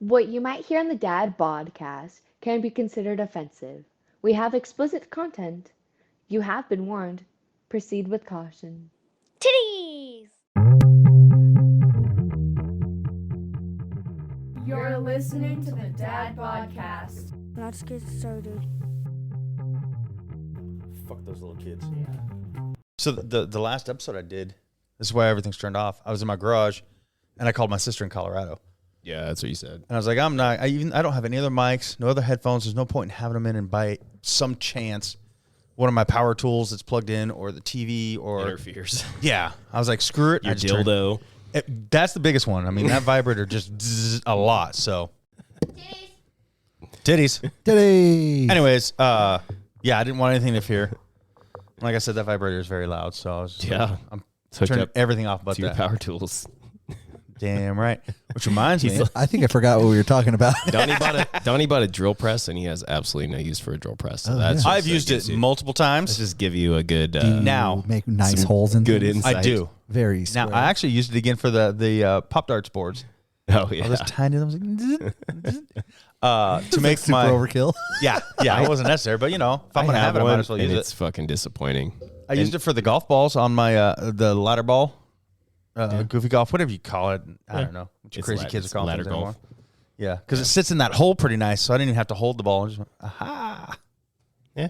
What you might hear on the Dad Bod Cast can be considered offensive. We have explicit content. You have been warned. Proceed with caution. Titties! You're listening to the Dad Bod Cast. Let's get started. Fuck those little kids. So the last episode I did, this is why everything's turned off. I was in my garage, and I called my sister in Colorado. Yeah, that's what you said. And I was like, I don't have any other mics, no other headphones. There's no point in having them in, and by some chance, one of my power tools that's plugged in, or the TV, or Interferes. Yeah, I was like, screw it. Your dildo. That's the biggest one. I mean, that vibrator just zzz a lot. So titties. Anyways, yeah, I didn't want anything to interfere. Like I said, that vibrator is very loud, so I was just I'm turning everything off but your power tools. Damn right. Which reminds me, I think I forgot what we were talking about. Donnie bought a drill press, and he has absolutely no use for a drill press. So I've used it multiple times. Let's just give you a good now make nice holes in good things. insight. I do. Very now. square. I actually used it again for the Pop Darts boards. Oh yeah, I was tiny. I was like, to make super my overkill. Yeah, it wasn't necessary, but you know, if I'm gonna have it, I might as well use it. It's fucking disappointing. I used it for the golf balls on my the ladder ball, goofy golf, whatever you call it. I don't know what you crazy kids are calling ladder things golf. anymore. Yeah, because it sits in that hole pretty nice, so I didn't even have to hold the ball. I just went, aha. Yeah.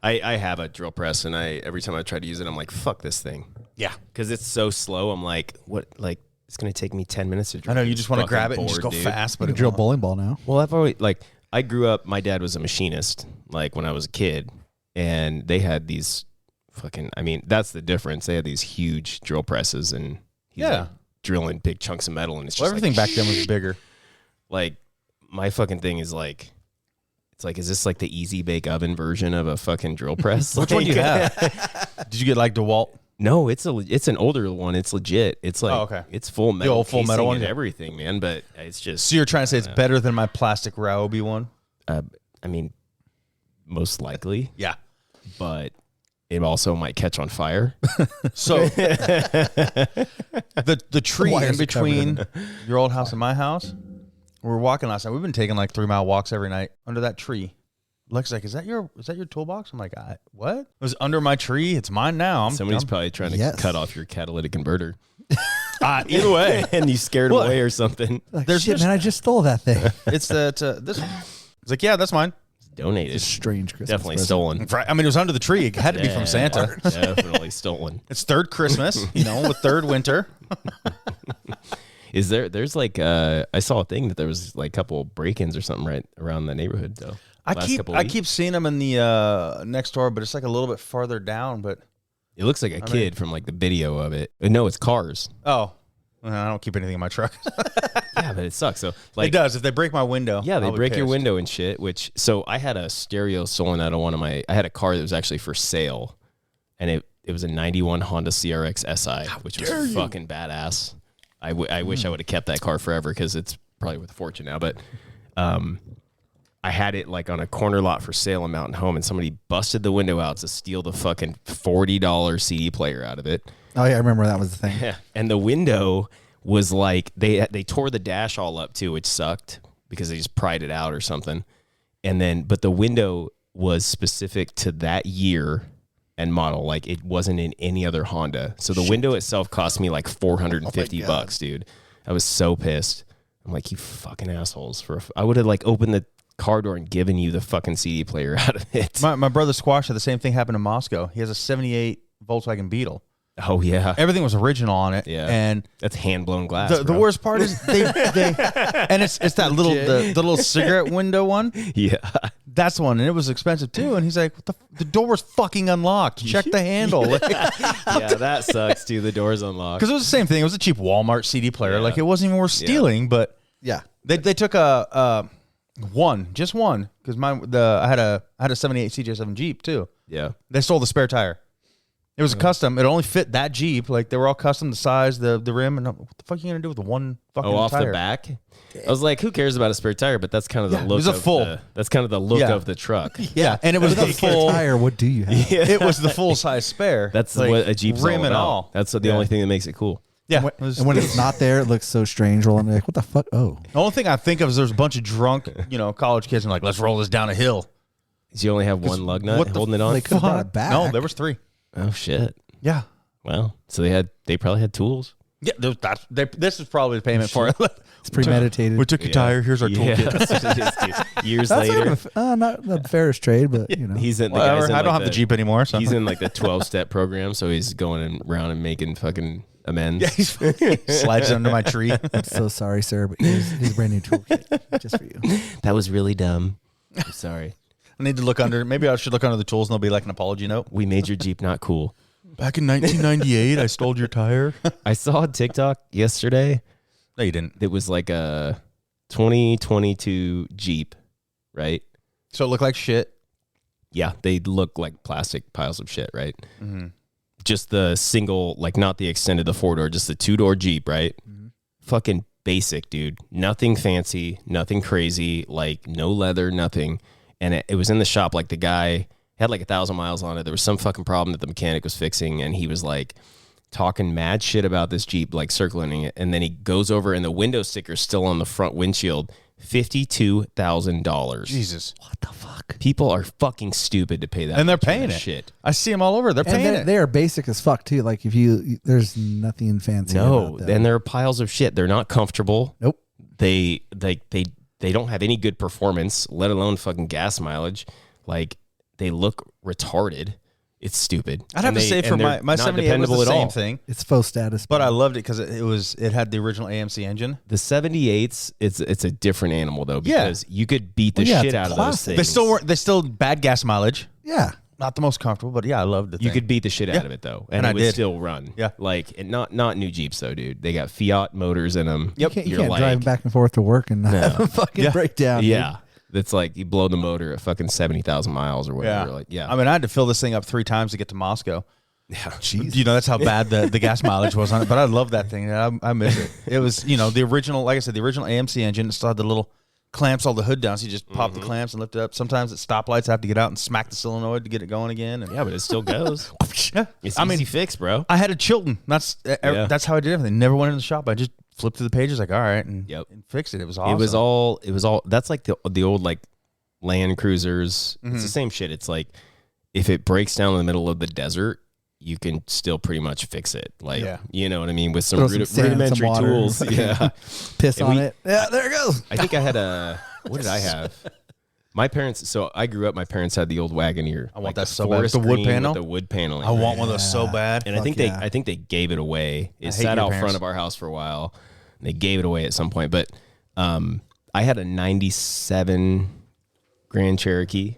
I have a drill press, and every time I try to use it, I'm like, fuck this thing. Yeah, because it's so slow. I'm like, what? Like, it's gonna take me 10 minutes to drill. I know you just want to grab it and just go fast, but you drill bowling ball now. Well, I've always I grew up. My dad was a machinist, like when I was a kid, and they had these fucking. I mean, that's the difference. They had these huge drill presses, and he's like drilling big chunks of metal, and it's just everything back then was bigger. Like my fucking thing is like. It's like, is this like the easy bake oven version of a fucking drill press? Which one do you have? Did you get like DeWalt? No, it's an older one. It's legit. It's like it's full metal, the old full metal one, and everything, man. But it's just. So you're trying to say it's better than my plastic Ryobi one? I mean, most likely. Yeah, but it also might catch on fire. So the tree in between your old house and my house. We were walking last night. We've been taking like 3-mile walks every night under that tree. Lex like, is that your toolbox? I'm like, what? It was under my tree. It's mine now. Somebody's probably trying to cut off your catalytic converter. Either way, and you scared away or something. Like, shit, man, I just stole that thing. It's this one. It's like, yeah, that's mine. It's donated. It's a strange Christmas. Definitely stolen. Right. I mean, it was under the tree. It had to be from Santa. Definitely stolen. It's third Christmas, with third winter. Is there's like I saw a thing that there was like a couple break-ins or something right around the neighborhood though. I keep seeing them in the next door, but it's like a little bit farther down. But it looks like a kid from like the video of it. No, it's cars. Oh, well, I don't keep anything in my truck. Yeah, but it sucks. So like it does if they break my window. Yeah, they break your window and shit. So I had a stereo stolen out of I had a car that was actually for sale, and it was a '91 Honda CRX SI, which was fucking badass. I wish I would have kept that car forever because it's probably worth a fortune now. But I had it like on a corner lot for sale in Mountain Home, and somebody busted the window out to steal the fucking $40 CD player out of it. Oh yeah, I remember that was the thing. Yeah, and the window was like they tore the dash all up too, which sucked because they just pried it out or something. But the window was specific to that year and model, like it wasn't in any other Honda. So the window itself cost me like $450, dude. I was so pissed. I'm like, you fucking assholes! I would have like opened the car door and given you the fucking CD player out of it. My brother Squash had the same thing happen in Moscow. He has a '78 Volkswagen Beetle. Oh yeah, everything was original on it. Yeah, and that's hand blown glass. The worst part is they and it's that little the little cigarette window one. Yeah, that's the one, and it was expensive too. And he's like, the door was fucking unlocked. Check the handle. Yeah, that sucks too. The door's unlocked because it was the same thing. It was a cheap Walmart CD player. Yeah. Like it wasn't even worth stealing. But yeah, they took just one because I had a '78 CJ7 Jeep too. Yeah, they stole the spare tire. It was custom. It only fit that Jeep. Like they were all custom, the size, the rim, and what the fuck are you gonna do with the one fucking tire? Off the back? I was like, who cares about a spare tire? But that's kind of the look. It was that's kind of the look of the truck. Yeah, and it was the full tire. What do you have? It was the full size spare. That's like, what a Jeep's rim all about. and all. That's the only thing that makes it cool. Yeah. And when it's not there, it looks so strange. Rolling like, what the fuck? Oh, The only thing I think of is there's a bunch of drunk, college kids and like, let's roll this down a hill. Does you only have one lug nut what the holding it on? they could have brought it back. No, there was 3. Oh shit! Yeah. Well, so they probably had tools. Yeah, this is probably the payment for it. It's premeditated. We took your tire. Here's our toolkit. That's what it is, dude. Years That's later, not the fairest trade, but he's in. The Whatever. guy's in I don't like have the Jeep anymore. So He's in like the 12-step program, so he's going around and making fucking amends. Yeah, he slides under my tree. I'm so sorry, sir, but here's a brand new toolkit just for you. That was really dumb. I'm sorry. I need to look under. Maybe I should look under the tools and there'll be like an apology note. We made your Jeep not cool. Back in 1998, I stole your tire. I saw a TikTok yesterday. No, you didn't. It was like a 2022 Jeep, right? So it looked like shit. Yeah, they look like plastic piles of shit, right? Mm-hmm. Just the single, like not the extended, the 4-door, just the 2-door Jeep, right? Mm-hmm. Fucking basic, dude. Nothing fancy, nothing crazy, like no leather, nothing. And it was in the shop, like the guy had like 1,000 miles on it. There was some fucking problem that the mechanic was fixing, and he was like talking mad shit about this Jeep, like circling it. And then he goes over, and the window sticker's still on the front windshield. $52,000. Jesus. What the fuck? People are fucking stupid to pay that. And they're much for paying that it. Shit. I see them all over. They're paying it. They are basic as fuck too. Like there's nothing fancy. No, about them. and there are piles of shit. They're not comfortable. Nope. They don't have any good performance, let alone fucking gas mileage. Like they look retarded. It's stupid. I'd have to say for my 78 was the same thing. It's faux status, But I loved it because it had the original AMC engine. The 78s, it's a different animal though, because you could beat the Well, yeah, shit it's out of those classic. things. They still bad gas mileage. yeah. Not the most comfortable, but yeah, I loved it. You could beat the shit out of it though, and I it would did. still run. Yeah. like not new Jeeps though, dude. They got Fiat motors in them. You can't drive back and forth to work and not have a fucking breakdown. dude. Yeah, that's like you blow the motor at fucking 70,000 miles or whatever. Like, yeah. I mean, I had to fill this thing up 3 times to get to Moscow. Yeah, Jeez. That's how bad the gas mileage was on it. But I love that thing. I miss it. It was, the original, like I said, the original AMC engine. It still had the little clamps all the hood down. So you just pop the clamps and lift it up. Sometimes at stoplights, I have to get out and smack the solenoid to get it going again. And yeah, but it still goes. yeah. It's easy fix, bro. I had a Chilton. That's how I did everything. Never went in the shop. I just flipped through the pages like, all right, and fixed it. It was awesome. It was all. That's like the old like Land Cruisers. It's the same shit. It's like if it breaks down in the middle of the desert, you can still pretty much fix it. Like, you know what I mean? With some, Throw some sand, rudimentary some water, tools. Yeah. Piss on it. Yeah, there it goes. I think I had what did I have? My parents, so I grew up, my parents had the old Wagoneer. I want like that so bad. forest The wood green panel? with the wood paneling. I want one of those so bad. And I think they gave it away. It hate sat your out parents. front of our house for a while. And they gave it away at some point. But I had a 97 Grand Cherokee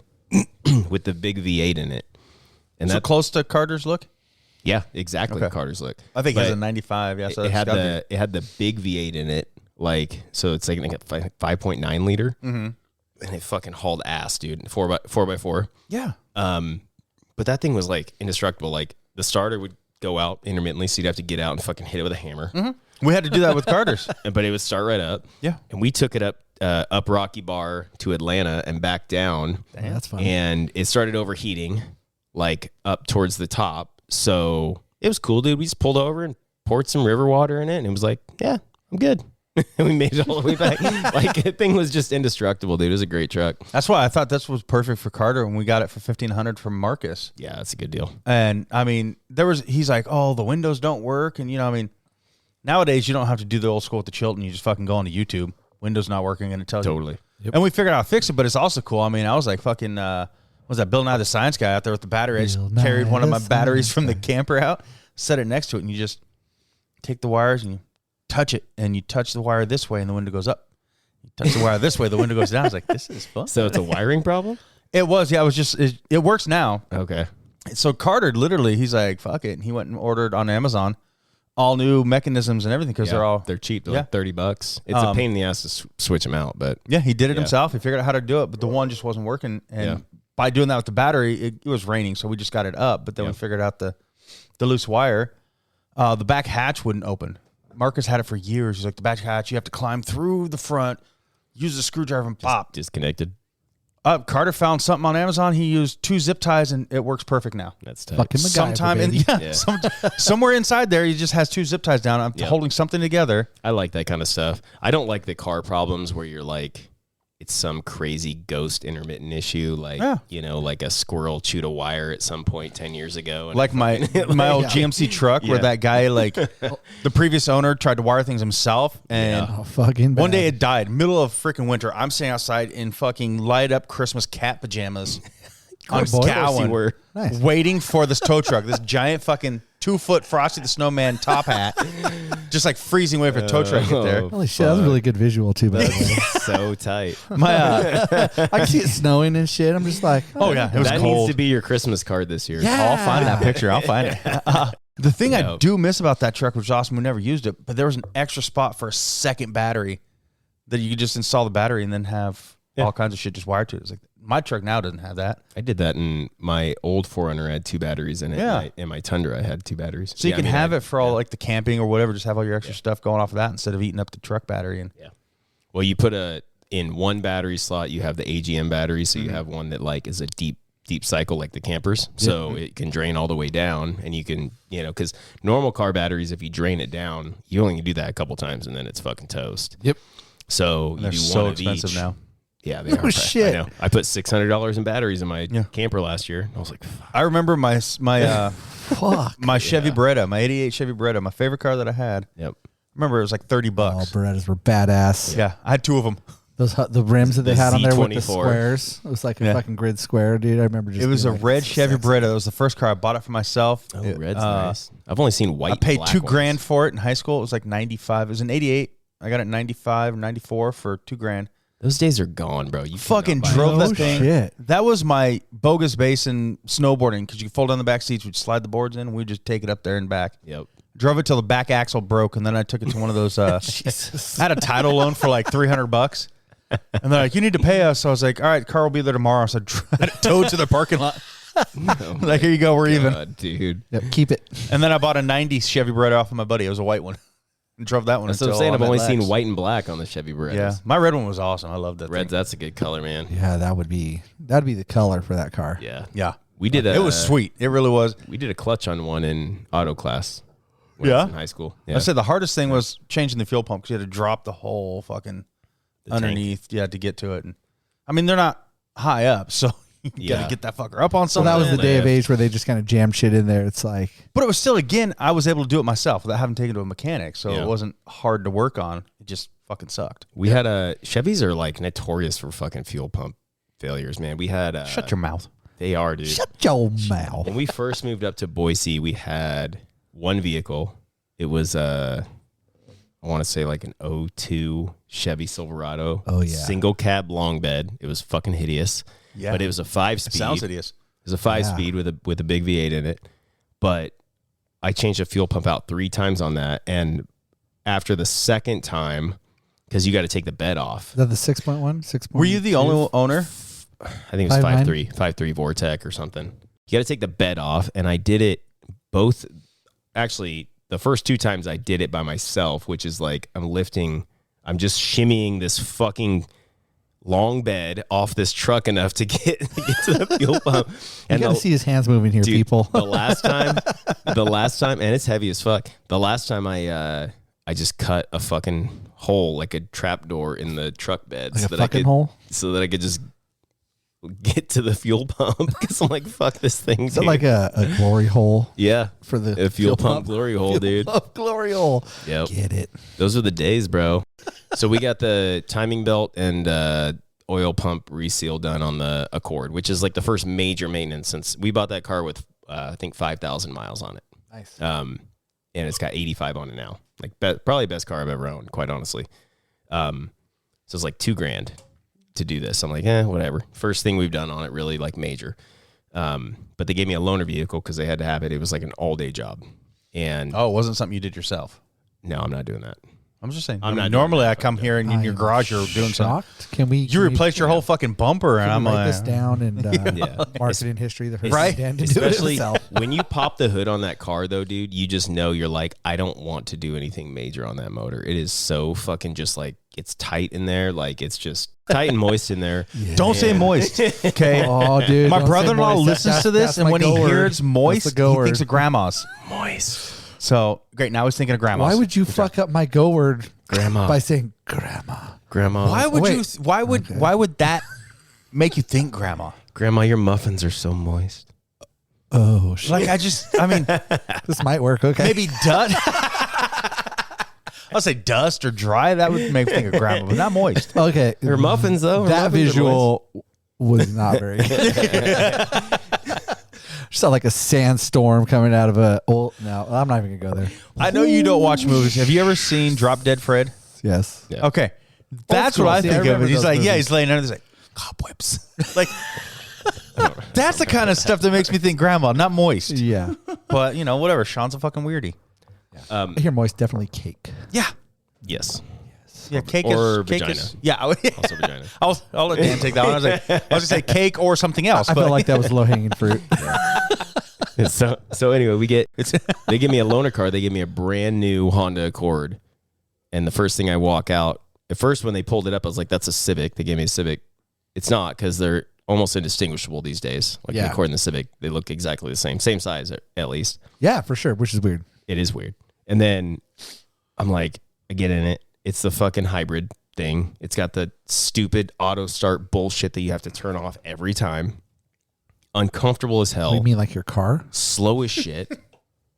with the big V8 in it. And So close to Carter's look? yeah, exactly Carter's look. I think it has But a 95. Yeah, so it had that's the big V8 in it, like so it's like a 5.9 liter, and it fucking hauled ass, dude. 4x4. yeah. But that thing was like indestructible. Like the starter would go out intermittently, so you'd have to get out and fucking hit it with a hammer. We had to do that with Carter's. But it would start right up. Yeah. And we took it up Rocky Bar to Atlanta and back down. Damn, that's fun. And it started overheating, like up towards the top. So it was cool, dude. We just pulled over and poured some river water in it, and it was like, yeah, I'm good. And we made it all the way back. Like, the thing was just indestructible, dude. It was a great truck. That's why I thought this was perfect for Carter when we got it for $1,500 from Marcus. Yeah, that's a good deal. And I mean, he's like, oh, the windows don't work. And, I mean, nowadays you don't have to do the old school with the Chilton. You just fucking go onto YouTube. Windows not working, and it tells you. Totally. Yep. And we figured out how to fix it, but it's also cool. I mean, I was like fucking, was that Bill Nye the Science Guy out there with the battery? I just Bill Nye carried one of my the batteries Science from the Guy. camper out, set it next to it, and you just take the wires and you touch it, and you touch the wire this way, and the window goes up. You touch the wire this way, the window goes down. I was like, this is fun. So it's a wiring problem? It was, yeah. It works now. Okay. So Carter, literally, he's like, fuck it. And he went and ordered on Amazon all new mechanisms and everything because they're cheap. They're like $30. It's a pain in the ass to switch them out, but yeah, he did it himself. He figured out how to do it, but the one just wasn't working. And by doing that with the battery, it was raining, so we just got it up. But then we figured out the loose wire. The back hatch wouldn't open. Marcus had it for years. He's like, the back hatch, you have to climb through the front, use a screwdriver and pop. disconnected. Carter found something on Amazon. He used 2 zip ties and it works perfect now. That's tight. Fucking MacGyver, Sometime in baby. somewhere inside there, he just has 2 zip ties down. I'm holding something together. I like that kind of stuff. I don't like the car problems where you're like, it's some crazy ghost intermittent issue, like like a squirrel chewed a wire at some point 10 years ago. And Like my old GMC truck, where that guy, like the previous owner, tried to wire things himself, and Oh, fucking bad. one day it died, middle of freaking winter. I'm sitting outside in fucking light up Christmas cat pajamas on boy. Cowan, Nice. waiting for this tow truck, this giant fucking 2-foot Frosty the Snowman top hat, just like freezing away for the tow truck to get there. Holy shit, that was a really good visual too, by the way. so tight. My I can see it snowing and shit. I'm just like, oh yeah, it was That cold. needs to be your Christmas card this year. Yeah. I'll find that picture. I'll find it. The thing I No. do miss about that truck, which is awesome, we never used it, but there was an extra spot for a second battery that you could just install the battery and then have all kinds of shit just wired to it. It's like my truck now doesn't have that. I did that in my old 4Runner. I had 2 batteries in it. Yeah. In my Tundra, I had 2 batteries. So you can have it for all like the camping or whatever. Just have all your extra stuff going off of that instead of eating up the truck battery. And Well, you put in one battery slot, you have the AGM battery, so you have one that like is a deep cycle like the campers, so it can drain all the way down, and you can because normal car batteries, if you drain it down, you only can do that a couple times and then it's fucking toast. Yep. So they're you do so one of expensive each. now. Yeah, they No are. shit. I know. I put $600 in batteries in my camper last year. I was like, fuck. I remember my fuck. my Chevy Beretta, my '88 Chevy Beretta, my favorite car that I had. Yep. Remember, it was like $30. Oh, Berettas were badass. Yeah, I had 2 of them. The rims that they The had on there with the Z24. squares. It was like a fucking grid square, dude. I remember just It was a being like, red "This is Chevy sexy." Beretta. It was the first car I bought it for myself. Oh, It, red's nice. I've only seen white. I paid black $2,000 ones. for it in high school. It was like 95. It was an '88. I got it in 95, 94 for $2,000. Those days are gone, bro. You Fucking cannot buy drove those. that thing. Shit. That was my bogus base in snowboarding because you could fold down the back seats, we'd slide the boards in, and we'd just take it up there and back. Yep. Drove it till the back axle broke, and then I took it to one of those. I had a title loan for like $300, and they're like, "You need to pay us." So I was like, "All right, car will be there tomorrow." So I had it towed to the parking lot. Oh Like, here you go, we're even. God, dude. Yep, keep it. And then I bought a '90s Chevy Beretta off of my buddy. It was a white one, and drove that one. That's what I'm until saying. I I've met only Lex. seen white and black on the Chevy Berettas. Yeah, my red one was awesome. I loved that. Reds, thing. that's a good color, man. Yeah, that'd be the color for that car. Yeah. Yeah, We did it was sweet. It really was. We did a clutch on one in auto class when I Yeah? was in high school. Yeah. I said the hardest thing was changing the fuel pump because you had to drop the whole fucking The underneath, to get to it. And I mean, they're not high up, so you Yeah. gotta get that fucker up on So something. that was the day of lift. age where they just kind of jammed shit in there. It's like, But it was still, again, I was able to do it myself without having to take it to a mechanic, so Yeah. it wasn't hard to work on. It just fucking sucked. We had Chevys are like notorious for fucking fuel pump failures, man. We had Shut your mouth. They are, dude. shut your mouth. When we first moved up to Boise, we had one vehicle. It was I want to say like an 02 Chevy Silverado. Oh, yeah. Single cab long bed. It was fucking hideous. Yeah. But it was a 5-speed. Sounds hideous. It was a 5-speed Yeah. with a big V8 in it. But I changed the fuel pump out 3 times on that, and after the second time, because you got to take the bed off. Is that the 6.1? 6.2? Were you the only owner? I think it was 5.9? 5.3 Vortec or something. You got to take the bed off, and I did it both. Actually, the first 2 times I did it by myself, which is like I'm just shimmying this fucking long bed off this truck enough to get to the fuel pump. You And got to see his hands moving here, dude, people. the last time, and it's heavy as fuck. The last time I just cut a fucking hole, like a trap door in the truck bed, Like a fucking hole? so that I could just get to the fuel pump. Because I'm like, fuck this thing. Is that dude. like a glory hole yeah, for the a fuel pump glory hole, dude. Oh, glory hole. Yep, Get it. those are the days, bro. So we got the timing belt and oil pump reseal done on the Accord, which is like the first major maintenance since we bought that car with I think 5,000 miles on it. Nice. And it's got 85 on it now. Like probably the best car I've ever owned, quite honestly. So it's like $2,000 to do this. I'm like, whatever. First thing we've done on it, really like major. But they gave me a loaner vehicle because they had to have it. It was like an all day job. And Oh, it wasn't something you did yourself. no, I'm not doing that. I'm just saying. I'm not doing normally that, I come but here and in your I'm garage you're doing something. shocked. Can we? You replaced your whole fucking bumper, and Can I'm we write like, this down and Yeah. mark it in history. The first Right? Dan to do it Especially himself. when you pop the hood on that car, though, dude, you just know you're like, I don't want to do anything major on that motor. It is so fucking just like, it's tight in there. Like, it's just tight and moist in there. don't say moist, okay? Oh, dude. My don't say brother-in-law moist. listens to this, That's and my when he go word. hears moist, That's the go he word. thinks of grandma's. Moist. So great. Now I was thinking of grandma's. Why would you fuck up my go word, Grandma. by saying grandma? Grandma. Why would Wait. you? Why would? Okay. Why would that make you think grandma? Grandma, your muffins are so moist. Oh shit! Like I mean, This might work. Okay. maybe dust. I'll say dust or dry. That would make me think of grandma, but not moist. Okay. Her muffins, though. her That muffins are visual was not very good. Sound like a sandstorm coming out of a old. No, I'm not even gonna go there. I know you don't watch movies. Have you ever seen Drop Dead Fred? Yes. Yeah. Okay, that's school. what I See, I think of. remember It. He's those like, yeah, movies. he's laying under. He's like cobwebs. Like that's the kind of stuff that makes me think grandma, not moist. Yeah. But you know, whatever. Sean's a fucking weirdy. I hear moist, definitely cake. Yeah, Yes. yeah. Cake Or is cake vagina. is. Yeah, Also vagina. I'll let Dan take that one. I was gonna say cake or something else. I but felt like that was low hanging fruit. So anyway, they give me a loaner car. They give me a brand new Honda Accord. And the first thing I walk out, at first when they pulled it up, I was like, that's a Civic. They gave me a Civic. It's not, because they're almost indistinguishable these days. Like the Yeah. Accord and the Civic, they look exactly the same size at least. Yeah, for sure, which is weird. It is weird. And then I'm like, I get in it. It's the fucking hybrid thing. It's got the stupid auto start bullshit that you have to turn off every time. Uncomfortable as hell. What do you mean, like your car? Slow as shit.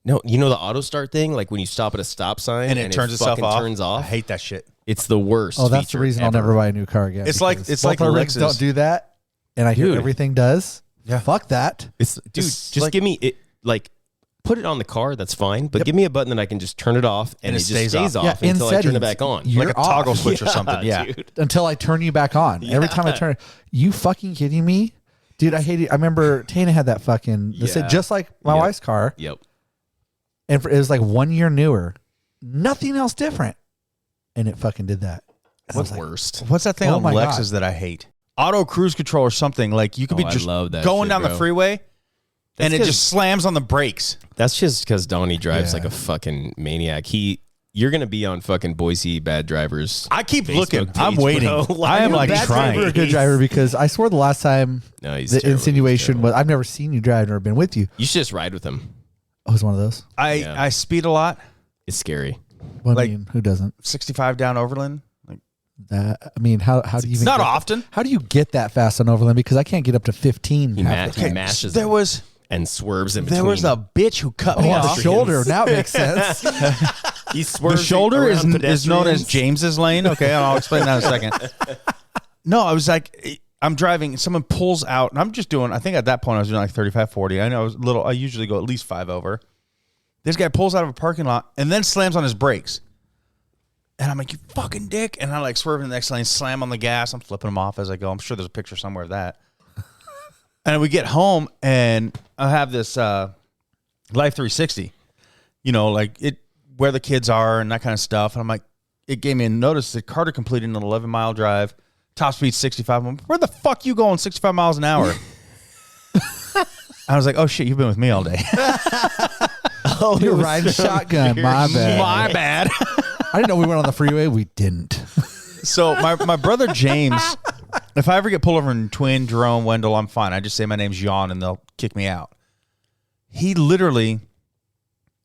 No, you know the auto start thing? Like when you stop at a stop sign and it turns itself fucking off. turns I off. hate that shit. It's the worst. Oh, that's the feature reason I'll ever. never buy a new car again. It's like- because it's like both our rigs Lexus. don't do that, and I hear Dude. everything does. Yeah. Fuck that. It's dude, It's just like- give me it. Like put it on the car. That's fine. But give me a button that I can just turn it off and it just stays off Yeah, in until I turn it settings, back on. you're Like a off. toggle switch or something. Yeah. dude. Until I turn you back on. Every time I turn it, you fucking kidding me? Dude, I hate it. I remember Tana had that fucking, this Yeah. just like my Yep. wife's car, Yep. and it was like 1 year newer. Nothing else different. And it fucking did that. And I was What's like, worst? What's that thing Oh on my Lexus God. that I hate? Auto cruise control or something. Like you could be I just love that going shit, down the bro. freeway and it 'cause- just slams on the brakes. That's just because Donnie drives Yeah. like a fucking maniac. You're gonna be on fucking Boise Bad Drivers. I keep Facebook looking. page, I'm waiting. bro. I am you're a like bad driver or a trying. good driver, because I swore the last time No, he's the terrible. He's insinuation terrible. was, I've never seen you drive, never been with you. You should just ride with him. I was one of those. Yeah. I speed a lot. It's scary. Well, Like- I mean, who doesn't? 65 down Overland. Like That, I mean, how do you even not get, often. How do you get that fast on Overland? Because I can't get up to 15. He, half the he time. mashes There them was and swerves in between. there was a bitch who cut Oh, me on the off. shoulder. Now it makes sense. He The swerves shoulder is around known as pedestrians. James's lane. Okay, and I'll explain that in a second. No, I was like, I'm driving. Someone pulls out, and I'm just doing. I think at that point I was doing like 35, 40. I know I was little. I usually go at least 5 over. This guy pulls out of a parking lot and then slams on his brakes. And I'm like, you fucking dick. And I like swerve in the next lane, slam on the gas. I'm flipping them off as I go. I'm sure there's a picture somewhere of that. And we get home, and I have this Life 360, you know, like it where the kids are and that kind of stuff. And I'm like, it gave me a notice that Carter completed an 11-mile drive, top speed 65. I'm like, where the fuck you going 65 miles an hour? I was like, oh shit, you've been with me all day. You're riding shotgun. My bad. My bad. I didn't know we went on the freeway. We didn't. So my brother James, if I ever get pulled over in Twin, Jerome, Wendell, I'm fine. I just say my name's Jan and they'll kick me out. He literally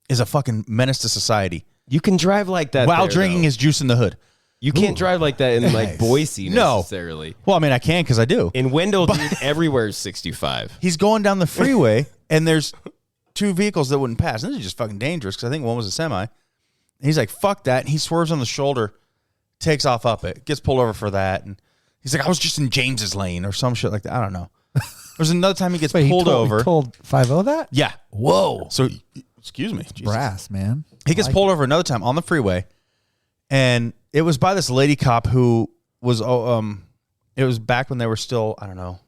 is a fucking menace to society You can drive like that while there, drinking though. his juice in the hood. You can't drive like that in Nice. like Boise No. necessarily. Well, I mean, I can because I do. In Wendell, dude, everywhere is 65. He's going down the freeway and there's 2 vehicles that wouldn't pass. And this is just fucking dangerous because I think one was a semi. And he's like, fuck that. And he swerves on the shoulder, takes off up it, gets pulled over for that. And he's like, I was just in James's lane or some shit like that. I don't know. There's another time he gets Wait, pulled over. He told 5-0 that? Yeah. Whoa. So, excuse me. Jesus. Brass, man. He gets pulled over another time on the freeway, and it was by this lady cop who was it was back when they were still, I don't know.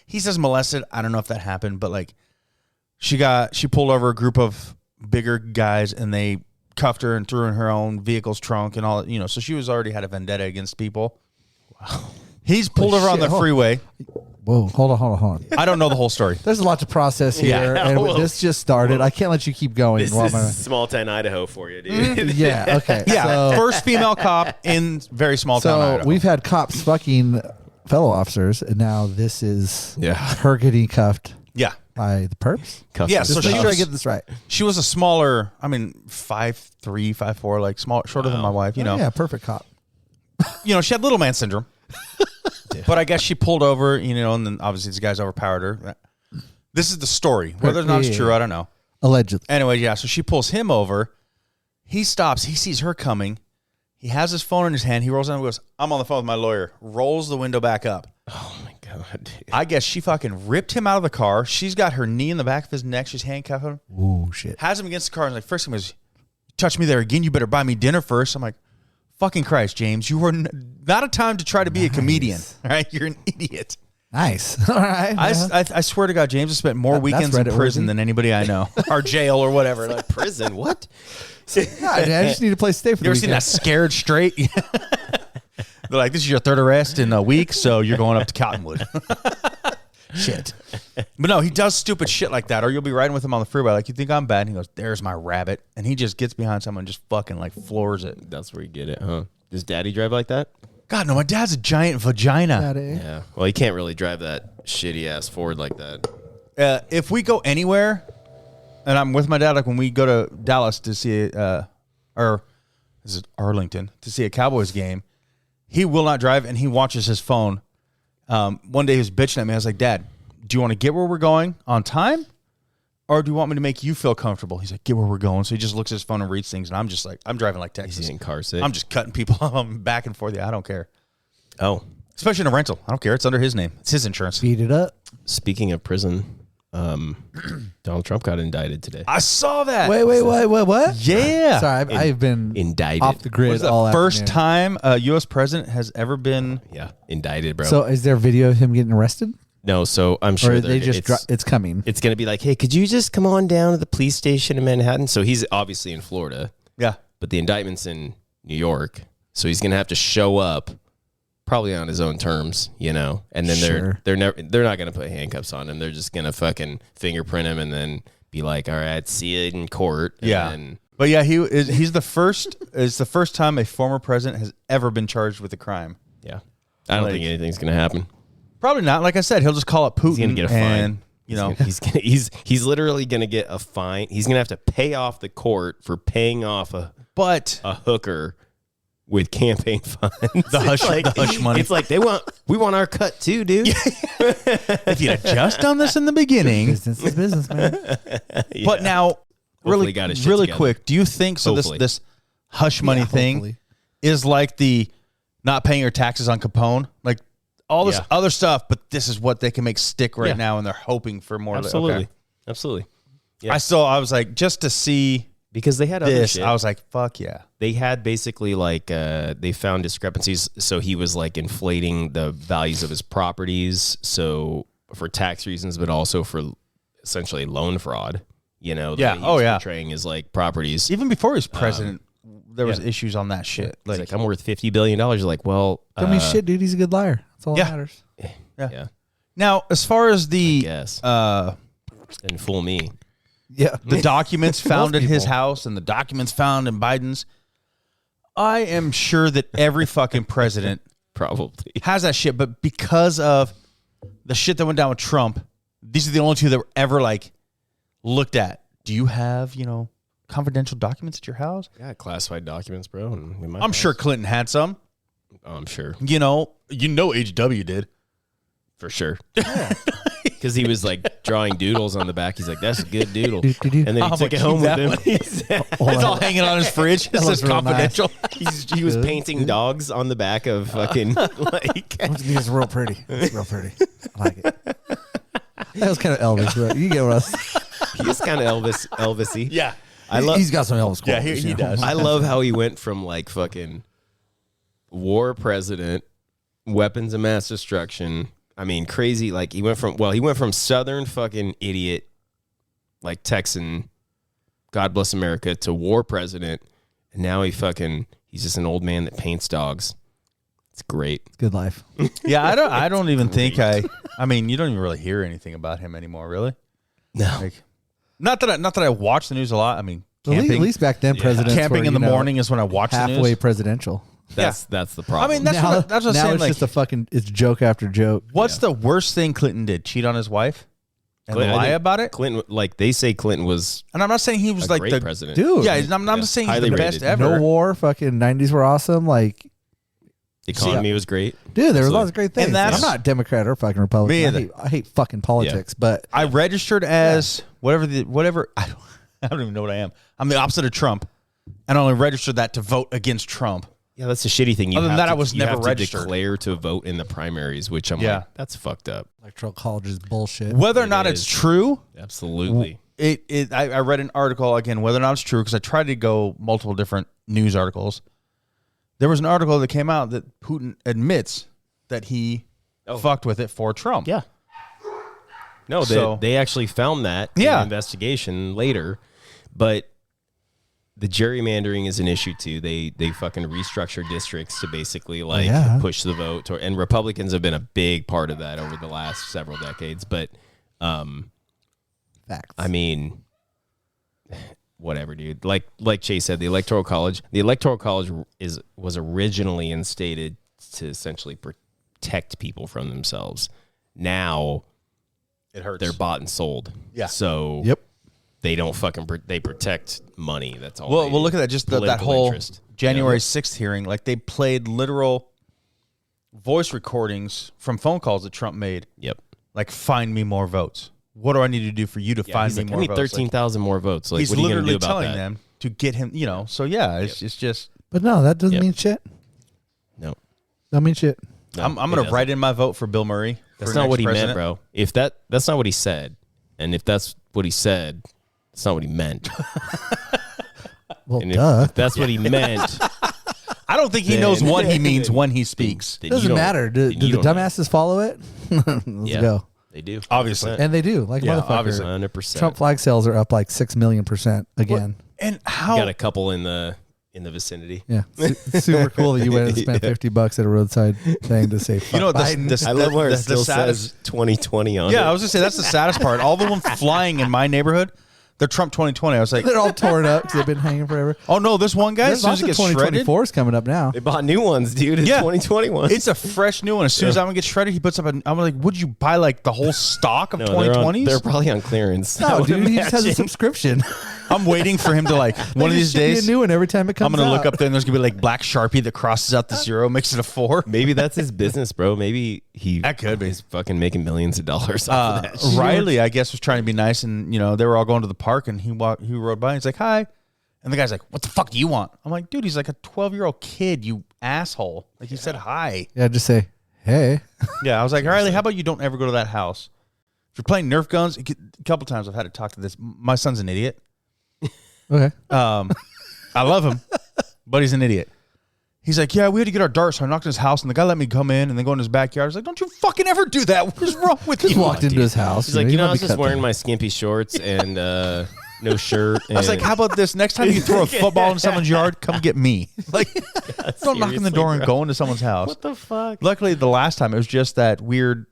He says molested. I don't know if that happened, but like she pulled over a group of bigger guys and they cuffed her and threw her in her own vehicle's trunk and all. So she was already had a vendetta against people. Wow. He's pulled over on the freeway. Whoa, hold on. I don't know the whole story. There's a lot to process here, and this just started. I can't let you keep going. This is small town Idaho for you, dude. Yeah, okay. Yeah, So, first female cop in very small town Idaho. we've had cops fucking fellow officers, and now this is her getting cuffed Yeah. by the perps. Yeah, Just so make she sure I was- get this right. She was a smaller, 5'3", 5'4", like shorter than my wife, Oh, yeah, perfect cop. She had little man syndrome. But I guess she pulled over, and then obviously this guy's overpowered her. This is the story. Whether or not it's true, I don't know. Allegedly. Anyway, yeah, so she pulls him over. He stops. He sees her coming. He has his phone in his hand. He rolls down and goes, I'm on the phone with my lawyer. Rolls the window back up. Oh, my God, dude. I guess she fucking ripped him out of the car. She's got her knee in the back of his neck. She's handcuffing him. Ooh, shit. Has him against the car. And like, first thing was, touch me there again. You better buy me dinner first. I'm like, fucking Christ, James. You were not a time to try to be a comedian. All right? You're an idiot. Nice. All right. I swear to God, James has spent more weekends in prison than anybody I know. Or jail or whatever. Like, Prison? What? I just need a place to stay for you the ever seen that Scared Straight? They're like, this is your third arrest in a week, so you're going up to Cottonwood. Shit. But no, he does stupid shit like that. Or you'll be riding with him on the freeway, like, you think I'm bad? And he goes, there's my rabbit. And he just gets behind someone and just fucking like floors it. That's where you get it, huh? Does Daddy drive like that? God, no, my dad's a giant vagina. Yeah. Well, he can't really drive that shitty ass Ford like that. If we go anywhere, and I'm with my dad, like when we go to Dallas to see, or this is Arlington, to see a Cowboys game, he will not drive and he watches his phone. One day he was bitching at me. I was like, Dad, do you want to get where we're going on time? Or do you want me to make you feel comfortable? He's like, get where we're going. So he just looks at his phone and reads things. And I'm just like, I'm driving like Texas. He's in car sick. I'm just cutting people back and forth. Yeah, I don't care. Oh, Especially in a rental. I don't care. It's under his name. It's his insurance. Beat it up. speaking of prison, Donald Trump got indicted today. I saw that. Wait, what? Yeah. Sorry, I've been Indicted. off the grid Was the all first afternoon. time a U.S. president has ever been. Yeah, indicted, bro. So is there video of him getting arrested? no, so I'm sure Or they just it's, it's coming? it's going to be like, hey, could you just come on down to the police station in Manhattan? So he's obviously in Florida, Yeah. but the indictment's in New York. So he's going to have to show up probably on his own terms, and then Sure. they're not going to put handcuffs on him. They're just going to fucking fingerprint him and then be like, all right, see you in court. And Yeah. then, But yeah, he's the first. It's the first time a former president has ever been charged with a crime. yeah. I don't Like- think anything's going to happen. Probably not. Like I said, he'll just call up Putin. He's gonna get a fine. and, He's literally gonna get a fine. He's gonna have to pay off the court for paying off a hooker with campaign funds. The hush money. It's like we want our cut too, dude. if you'd have just done this in the beginning. Business is business, man. Yeah. But now, Hopefully got his shit really together. quick, do you think so? Hopefully. This hush money thing hopefully. is like the not paying your taxes on Capone, like all this Yeah. other stuff. But this is what they can make stick right Yeah. now, and they're hoping for more. Absolutely, Okay. absolutely. Yeah. I was like, just to see Because they had other this, shit. I was like, fuck yeah. They had basically like they found discrepancies. So he was like inflating the values of his properties, so for tax reasons, but also for essentially loan fraud. The way Yeah. he Oh, was yeah. portraying his like properties. Even before he was president, there was yeah. issues on that shit. It's like, I'm worth $50 billion. You're like, well, Tell me shit, dude. He's a good liar. That's all Yeah. that matters. yeah, Now, as far as the yes, uh, didn't fool me. Yeah. the documents found Most at his people. house and the documents found in Biden's, I am sure that every fucking president Probably. has that shit, but because of the shit that went down with Trump, these are the only two that were ever like looked at. Do you have, confidential documents at your house? Yeah, classified documents, bro. And in my I'm house. sure Clinton had some. Oh, I'm sure. HW did. For sure. Because he was like drawing doodles on the back. He's like, that's a good doodle. Do-do-do. And then he I'm took like, it home keep with that him. one. He's- It's all hanging on his fridge. It looks says real nice. confidential. he was painting dogs on the back of fucking like. It's real pretty. It's real pretty. I like it. That was kind of Elvis, but you get what I was. He's kind of Elvis-y. Yeah. I love. He's got some Elvis Yeah, qualities. he does. I love how he went from like fucking war president, weapons of mass destruction. I mean, crazy. Like he went from Southern fucking idiot, like Texan God bless America to war president, and now he's just an old man that paints dogs. It's great. It's good life. Yeah, I don't even think I mean, you don't even really hear anything about him anymore, really. No. Like, not that I watch the news a lot. I mean, camping, At least back then, presidents camping were, in the morning is when I watch the halfway news. presidential. That's the problem. I mean, that's what I was now saying. it's Like, just a fucking it's joke after joke. what's the worst thing Clinton did? Cheat on his wife and Clinton, I lie think about it? Clinton, like they say, Clinton was And I'm not saying he was a like great the president. Dude. Yeah, I'm not just saying he's Highly the best rated. ever. No war, fucking 90s were awesome. Like, The economy was great. dude, there were lots of great things. And that's- I'm not Democrat or fucking Republican. Me I either. hate fucking politics, but I registered as whatever. I don't even know what I am. I'm the opposite of Trump, and I only registered that to vote against Trump. Yeah, that's the shitty thing. Other than that, I was you never have to registered. declare to vote in the primaries, which I'm Yeah. like, that's fucked up. electoral college is bullshit. Whether or It not is. it's true, Absolutely. I read an article again. Whether or not it's true, because I tried to go multiple different news articles. There was an article that came out that Putin admits that he fucked with it for Trump. Yeah. No, So- they actually found that in Yeah. an investigation later, but the gerrymandering is an issue too. They fucking restructure districts to basically like yeah. push the vote, and Republicans have been a big part of that over the last several decades. But Facts. I mean, whatever, dude. Like Chase said, the Electoral College was originally instated to essentially protect people from themselves. Now It hurts. they're bought and sold. Yeah. So Yep. they don't fucking they protect money. That's all. Well, they well, do. look at that. Just that Political whole interest. January 6th hearing. Like they played literal voice recordings from phone calls that Trump made. Yep. Like, find me more votes. What do I need to do for you to find He's me like, more I need votes? 13,000 more votes. Like, he's what are you going to literally do about telling that? them to get him. You know. So yeah, it's just. But no, that doesn't Yep. mean shit. No. Don't mean shit. No, I'm it going to doesn't. write in my vote for Bill Murray. That's for not next what he president. meant, bro. If that's not what he said, and if that's what he said, that's not what he meant. Well, And duh. if that's what he meant, I don't think he knows what he means when he speaks. then Doesn't you don't- matter. Do then you the don't know. dumbasses follow it? Let's Yeah. go. They do. Obviously. And they do. Like Yeah, motherfucker. obviously. 100%. Trump flag sales are up like 6 million% again. And how? Got a couple in the vicinity. Yeah. It's super cool that you went and spent $50 at a roadside thing to say fuck You know what? Biden. The, I love where the, it still the saddest, says 2020 on it. Yeah, I was gonna say that's the saddest part. All the ones flying in my neighborhood, they're Trump 2020. I was like, They're all torn up because they've been hanging forever. oh no, this one guy, as There's soon as lots it of gets shredded, 2024s coming up now. They bought new ones, dude. It's Yeah. 2021. it's a fresh new one. As soon as that one gets shredded, he puts up I'm like, would you buy like the whole stock of no, they're 2020s? They're probably on clearance. I No, would dude, he just has a imagine. subscription. I'm waiting for him to like one of They these just ship me days. a new one every time it comes I'm gonna out. look up there and there's gonna be like black Sharpie that crosses out the zero, makes it a 4. Maybe that's his business, bro. Maybe That could be. He's fucking making millions of dollars off of that shit. Riley, I guess, was trying to be nice, and they were all going to the park, and he rode by, and he's like, "Hi," and the guy's like, "What the fuck do you want?" I'm like, "Dude, he's like a 12-year-old kid, you asshole!" Like he said, "Hi." Yeah, just say, hey. Yeah, I was like, Riley, how about you don't ever go to that house? If you're playing Nerf guns, a couple times I've had to talk to this. My son's an idiot. Okay. I love him, but he's an idiot. He's like, yeah, we had to get our darts, so I knocked on his house, and the guy let me come in and then go in his backyard. I was like, don't you fucking ever do that. What is wrong with Just you? walked into his house. He's like, I let was me just cut wearing the- my skimpy shorts and no shirt. I was like, how about this? Next time you throw a football in someone's yard, come get me. Like, don't knock on the door and go into someone's house. What the fuck? Luckily, the last time, it was just that weird,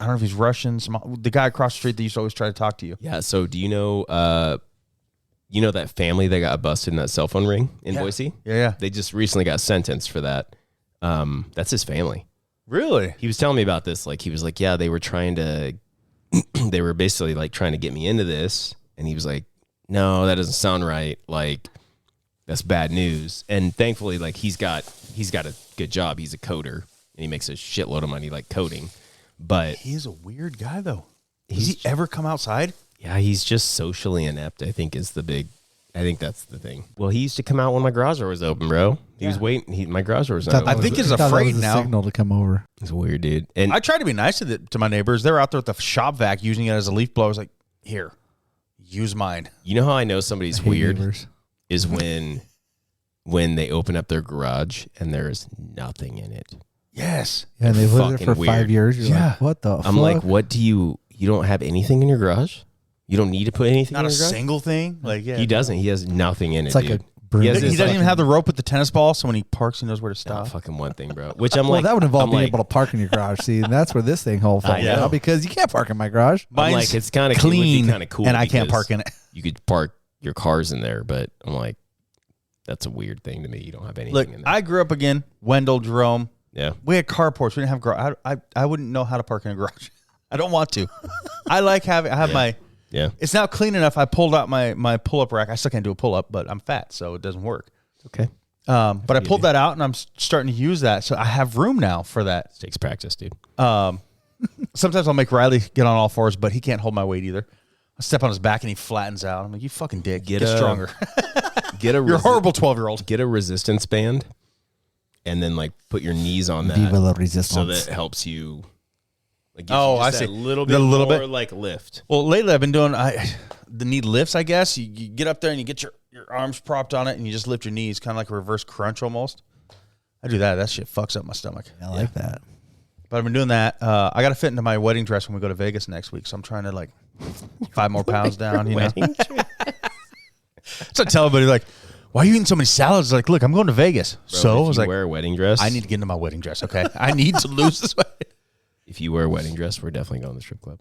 I don't know if he's Russian, the guy across the street that used to always try to talk to you. Yeah. So do you know that family that got busted in that cell phone ring in Boise? Yeah. They just recently got sentenced for that. That's his family. Really? He was telling me about this. Like, he was like, yeah, they were basically like trying to get me into this. And he was like, no, that doesn't sound right. Like, that's bad news. And thankfully, like, he's got a good job. He's a coder and he makes a shitload of money, like coding. But He is a weird guy, though. Does he ever come outside? yeah, he's just socially inept, I think that's the thing. Well, he used to come out when my garage door was open, bro. He was waiting. My garage door was not I open. think he's thought that afraid was a now. signal to come over. He's a weird dude. And I tried to be nice to my neighbors. They were out there with the shop vac using it as a leaf blower. I was like, here, use mine. you know how I know somebody's Hey, weird neighbors. is when they open up their garage and there's nothing in it. Yes. Yeah, and they've lived there Fucking for 5 weird. years. You're Yeah. like, what the fuck? I'm like, what do you don't have anything in your garage? You don't need to put anything Not in a your garage? single thing. Like yeah, He doesn't. He has nothing in It's it, like dude. a broom. He has He his doesn't even have the rope with the tennis ball, so when he parks, he knows where to Not stop. fucking one thing, bro. Which I'm Well, like, that would involve I'm being like, able to park in your garage. See, and that's where this thing whole falls know. out because you can't park in my garage. I'm Mine's like, it's kind of clean, kind of cool, and I can't because park in it. You could park your cars in there, but I'm like, that's a weird thing to me. You don't have anything Look, in there. I grew up again, Wendell, Jerome. Yeah. We had carports. We didn't have garage. I wouldn't know how to park in a garage. I don't want to. I like having. I have my. Yeah. It's now clean enough. I pulled out my pull up rack. I still can't do a pull up, but I'm fat, so it doesn't work. Okay. But I pulled that out, and I'm starting to use that, so I have room now for that. Takes practice, dude. Sometimes I'll make Riley get on all fours, but he can't hold my weight either. I step on his back, and he flattens out. I'm like, you fucking dick. Get stronger. Get a You're a horrible 12-year-old. Get a resistance band, and then like put your knees on that, Viva la so resistance. that helps you. Like, Oh, I I see. see. A little The bit little more bit? like lift. Well, lately I've been doing the knee lifts, I guess. You get up there and you get your arms propped on it and you just lift your knees, kind of like a reverse crunch almost. I do that. That shit fucks up my stomach. I like that. But I've been doing that. I got to fit into my wedding dress when we go to Vegas next week. So I'm trying to like 5 more pounds down, you know. So I tell everybody like, why are you eating so many salads? Like, look, I'm going to Vegas. Bro, so I if was you like, wear a wedding dress, I need to get into my wedding dress, okay? I need to lose this weight. If you wear a wedding dress, we're definitely going to the strip club.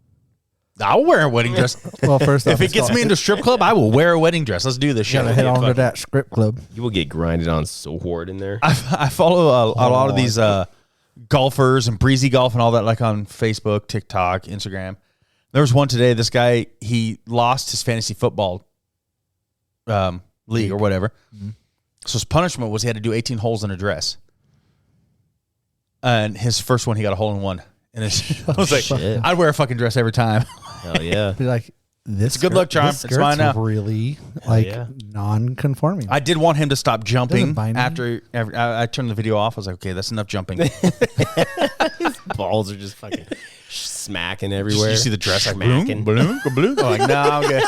I'll wear a wedding dress. Well, first off, If it gets me into a strip club, I will wear a wedding dress. Let's do this you shit. gotta head on to that script club. You will get grinded on so hard in there. I follow a lot of these golfers and breezy golf and all that, like on Facebook, TikTok, Instagram. There was one today. This guy, he lost his fantasy football league or whatever. Mm-hmm. So his punishment was he had to do 18 holes in a dress. And his first one, he got a hole in one. And I was like, shit. I'd wear a fucking dress every time. Hell yeah. Be like, this. It's a good luck charm. This It's mine skirt's now. really like yeah. non-conforming. I did want him to stop jumping bind me. after I turned the video off. I was like, okay, that's enough jumping. Balls are just fucking smacking everywhere. You see the dress like smacking. bloom. I'm like, no, I'm good.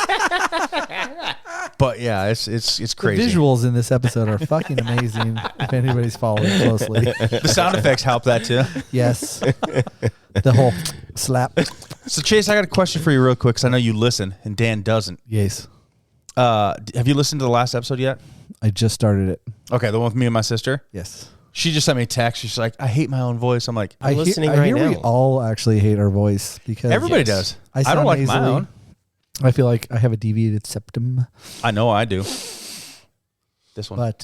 But yeah, it's crazy. The visuals in this episode are fucking amazing. If anybody's following closely, The sound effects help that too. yes, the whole slap. So Chase, I got a question for you real quick because I know you listen and Dan doesn't. Yes, Have you listened to the last episode yet? I just started it. Okay, the one with me and my sister. Yes, She just sent me a text. She's like, I hate my own voice. I'm like, I'm listening I right hear we now. all actually hate our voice because everybody Yes. does. I I sound don't like my nasally. own. I feel like I have a deviated septum, I know I do. This one, but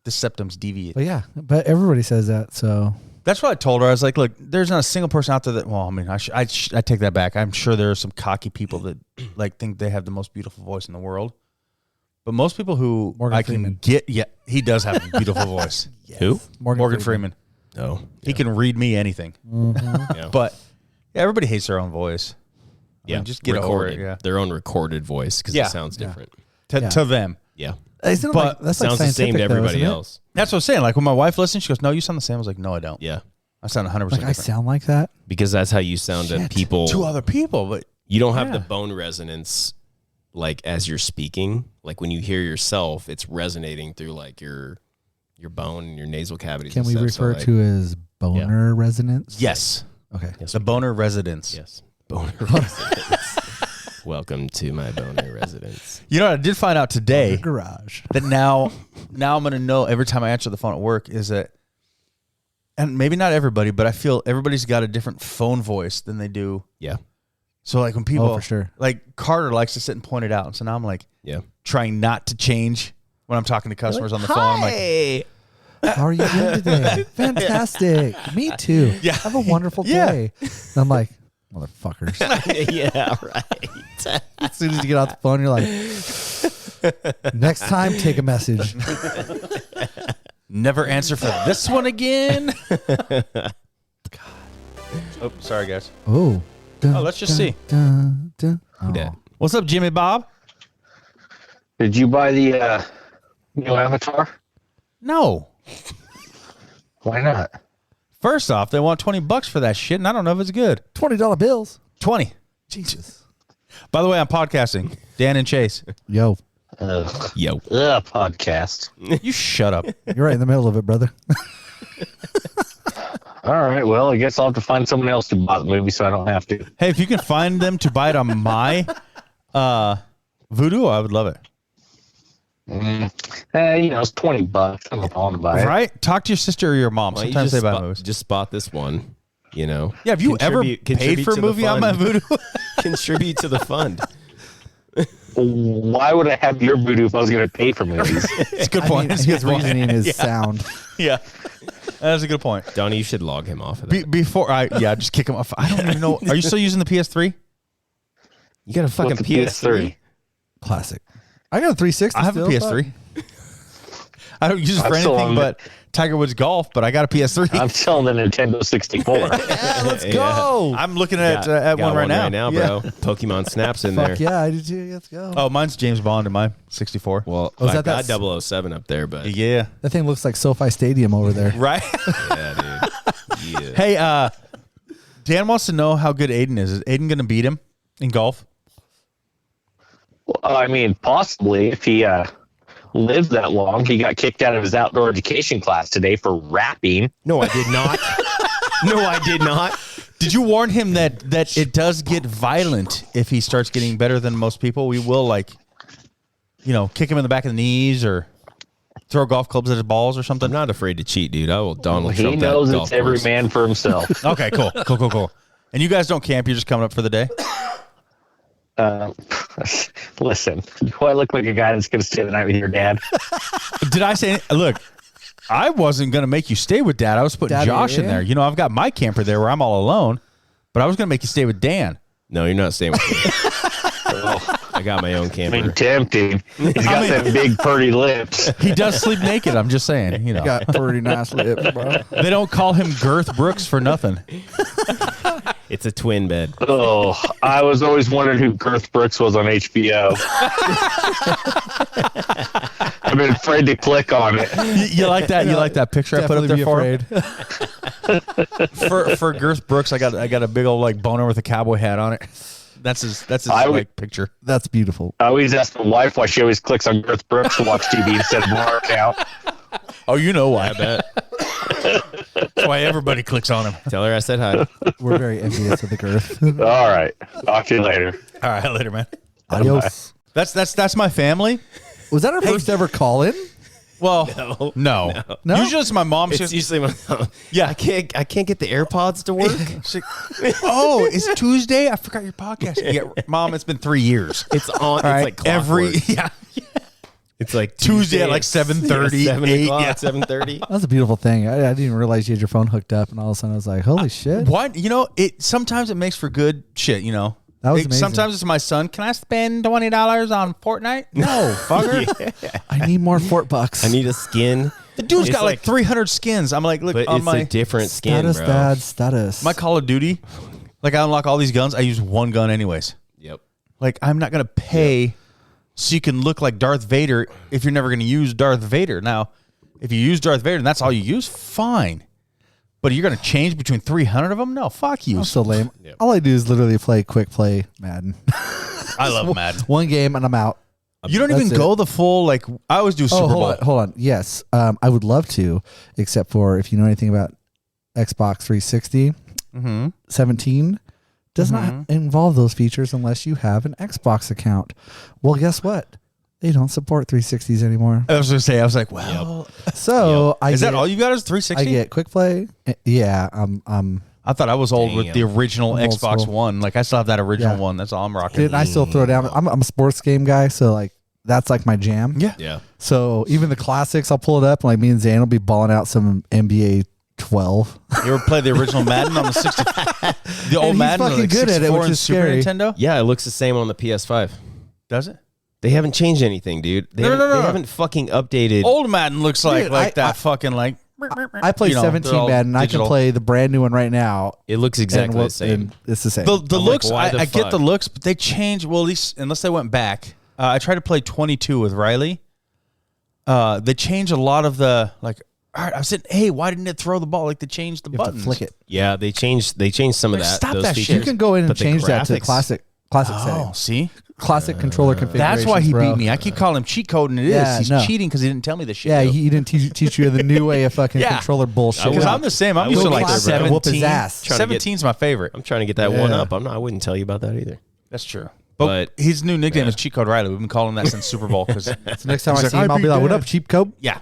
this septum's deviate. yeah, but everybody says that. So That's what I told her. I was like, look, there's not a single person out there that, well, I mean, I take that back. I'm sure there are some cocky people that like think they have the most beautiful voice in the world. But most people who Morgan I can Freeman. get, yeah, he does have a beautiful voice. Who? Morgan Freeman. Oh. He can read me anything. Yeah. But yeah, everybody hates their own voice. I mean, just get recorded. over it. Yeah. Their own recorded voice because Yeah. it sounds different. To them. Yeah. Isn't it But like, that's like Sounds the same to scientific, though, everybody isn't it? else. That's what I'm saying. Like when my wife listens, she goes, no, you sound the same. I was like, no, I don't. Yeah. I sound 100% Like different. I sound like that. Because that's how you sound to people. to other people, but You don't have the Yeah. bone resonance like as you're speaking. Like when you hear yourself, it's resonating through like your bone and your nasal cavities. Can and we stuff. refer So, like, to as boner resonance? yes, Okay. yes, the boner residence. yes, boner residence. Welcome to my boner residence. You know what I did find out today Garage. that now I'm going to know every time I answer the phone at work is that, and maybe not everybody, but I feel everybody's got a different phone voice than they do. Yeah, So like when people, for sure. like Carter likes to sit and point it out. And so now I'm like yeah. trying not to change when I'm talking to customers on the phone. I'm like, Hey. How are you doing today? Fantastic. Me too. Yeah. Have a wonderful Yeah. day. And I'm like, motherfuckers. Yeah, right. As soon as you get off the phone, you're like, next time, take a message. never answer for this one again. Oh, sorry guys. Oh. Dun, Oh, let's just see. Dun, dun. Oh. That. What's up, Jimmy Bob? Did you buy the new Avatar? No. Why not? First off, they want $20 for that shit, and I don't know if it's good. $20 bills. 20. Jesus. By the way, I'm podcasting. Dan and Chase. Yo, Yo. Podcast. You shut up. you're right in the middle of it, brother. All right. Well, I guess I'll have to find someone else to buy the movie so I don't have to. Hey, if you can find them to buy it on my Voodoo, I would love it. It's $20. I'm not calling to buy it. Right? Talk to your sister or your mom. Why don't you Sometimes they just buy spot, movies. just spot this one. Yeah, have you ever Contribute paid for a to the movie on my fund. Voodoo? Contribute to the fund. Why would I have your voodoo if I was going to pay for movies? It's a good point. It's a His good point. reasoning is sound. Yeah. That's a good point. Donnie, you should log him off of that. Just kick him off. I don't even know. Are you still using the PS3? You got a fucking What's the PS3? Classic. I got a 360. I have a PS3. I don't use it for I'm still anything on but Tiger Woods golf, but I got a PS3. I'm selling the Nintendo 64. Yeah, let's go. I'm looking at Got one right now. bro. Pokemon Snap's in there. Fuck yeah, I did too. Let's go. Oh, mine's James Bond in my 64. Well, Was I that got 007 up there, but Yeah. That thing looks like SoFi Stadium over there. Right? yeah, dude. Yeah. Hey, Dan wants to know how good Aiden is. Is Aiden going to beat him in golf? Well, I mean, possibly if he lives that long. He got kicked out of his outdoor education class today for rapping. No, I did not. No, I did not. Did you warn him that it does get violent if he starts getting better than most people? We will, kick him in the back of the knees or throw golf clubs at his balls or something? I'm not afraid to cheat, dude. I will Donald He Trump that knows golf it's every course. man for himself. Okay, cool. And you guys don't camp. You're just coming up for the day? Listen, do I look like a guy that's going to stay the night with your dad? Did I say, look, I wasn't going to make you stay with Dad. I was putting Daddy, Josh in yeah. there. I've got my camper there where I'm all alone, but I was going to make you stay with Dan. No, you're not staying with me. I got my own I camper. mean, tempting. He's got them big, pretty lips. He does sleep naked. I'm just saying, Got pretty nice lips, bro. They don't call him Girth Brooks for nothing. It's a twin bed. Oh, I was always wondering who Girth Brooks was on HBO. I've been afraid to click on it. You like that? You like that picture I put up there Definitely for be him? afraid. For Girth Brooks, I got a big old boner with a cowboy hat on it. That's his picture. That's beautiful. I always ask my wife why she always clicks on Girth Brooks to watch TV instead of our account. Oh, you know why? I bet. That's why everybody clicks on him. Tell her I said hi. We're very envious of the girth. All right. Talk to you later. All right, later, man. Adios. That's my family. Was that our first ever call in? Well, no. No? Usually it's my mom. It's usually my Yeah. I can't get the AirPods to work. She's like, oh, it's Tuesday. I forgot your podcast. Yeah, Mom, it's been 3 years. It's on. All right, It's like clockwork. yeah. It's like Tuesday at like 7:30, 7 8, o'clock, yeah. 7:30. That's a beautiful thing. I didn't even realize you had your phone hooked up, and all of a sudden I was like, holy shit. What? It sometimes it makes for good shit. That was amazing. Sometimes it's my son. Can I spend $20 on Fortnite? No, fucker. I need more Fort Bucks. I need a skin. The dude's It's got like 300 skins. I'm like, look But on it's my a different skin, status, bro. dad, status. my Call of Duty. Like I unlock all these guns. I use one gun anyways. Yep. Like I'm not gonna pay so you can look like Darth Vader if you're never going to use Darth Vader. Now, if you use Darth Vader and that's all you use, fine. But you're going to change between 300 of them? No, fuck you. I'm so lame. Yep. All I do is literally play quick play Madden. I love Madden. One game and I'm out. You don't That's even it. go the full, like, I always do Super Bowl. Hold on. Yes, I would love to, except for if you know anything about Xbox 360, 17 does not involve those features unless you have an Xbox account. Well, guess what? They don't support 360s anymore. I was going to say, I was like, well. So Is that all you got is I 360? get quick play. Yeah, I thought I was old with Damn. the original I'm old Xbox school. One. Like, I still have that original Yeah. one. That's all I'm rocking. and I still throw down. I'm a sports game guy, so like that's like my jam. Yeah. Yeah. So even the classics, I'll pull it up. And like me and Zane will be balling out some NBA 12. You ever play the original Madden on the 60? The old he's Madden, fucking like good at it, 64 which and is Super scary. Nintendo? Yeah, it looks the same on the PS5. Does it? They haven't changed anything, dude. They No. haven't fucking updated. Old Madden looks like Dude, like that I- fucking like. I play You know, 17 they're all Madden. I can digital. play the brand new one right now. It looks exactly the same. And it's the same. The I'm like, looks, why the I get fuck? the looks, but they change. Well, at least unless they went back. I tried to play 22 with Riley. They changed a lot of the like. All right, I said, hey, why didn't it throw the ball? Like they changed the you have to buttons. flick it. Yeah, they changed some of Like, that. stop those that features. shit. You can go in and But the change that to graphics- classic Oh, settings. see, Classic controller configuration. that's why he beat me. I keep calling him cheat code, and it is. Yeah, He's no. cheating because he didn't tell me the shit. Yeah, he didn't teach you the new way of fucking Yeah. controller bullshit. Because will. I'm the same. I'm I used to will like get there, bro. Whoop his 17. ass. Trying to get- 17's my favorite. I'm trying to get that one Yeah. up. I wouldn't tell you about that either. That's true. But his new nickname is Cheat Code Riley. We've been calling him that since Super Bowl. Because So next time I He's see like, him, "I I'll be beat like, "What Dad." up, cheap code?" yeah.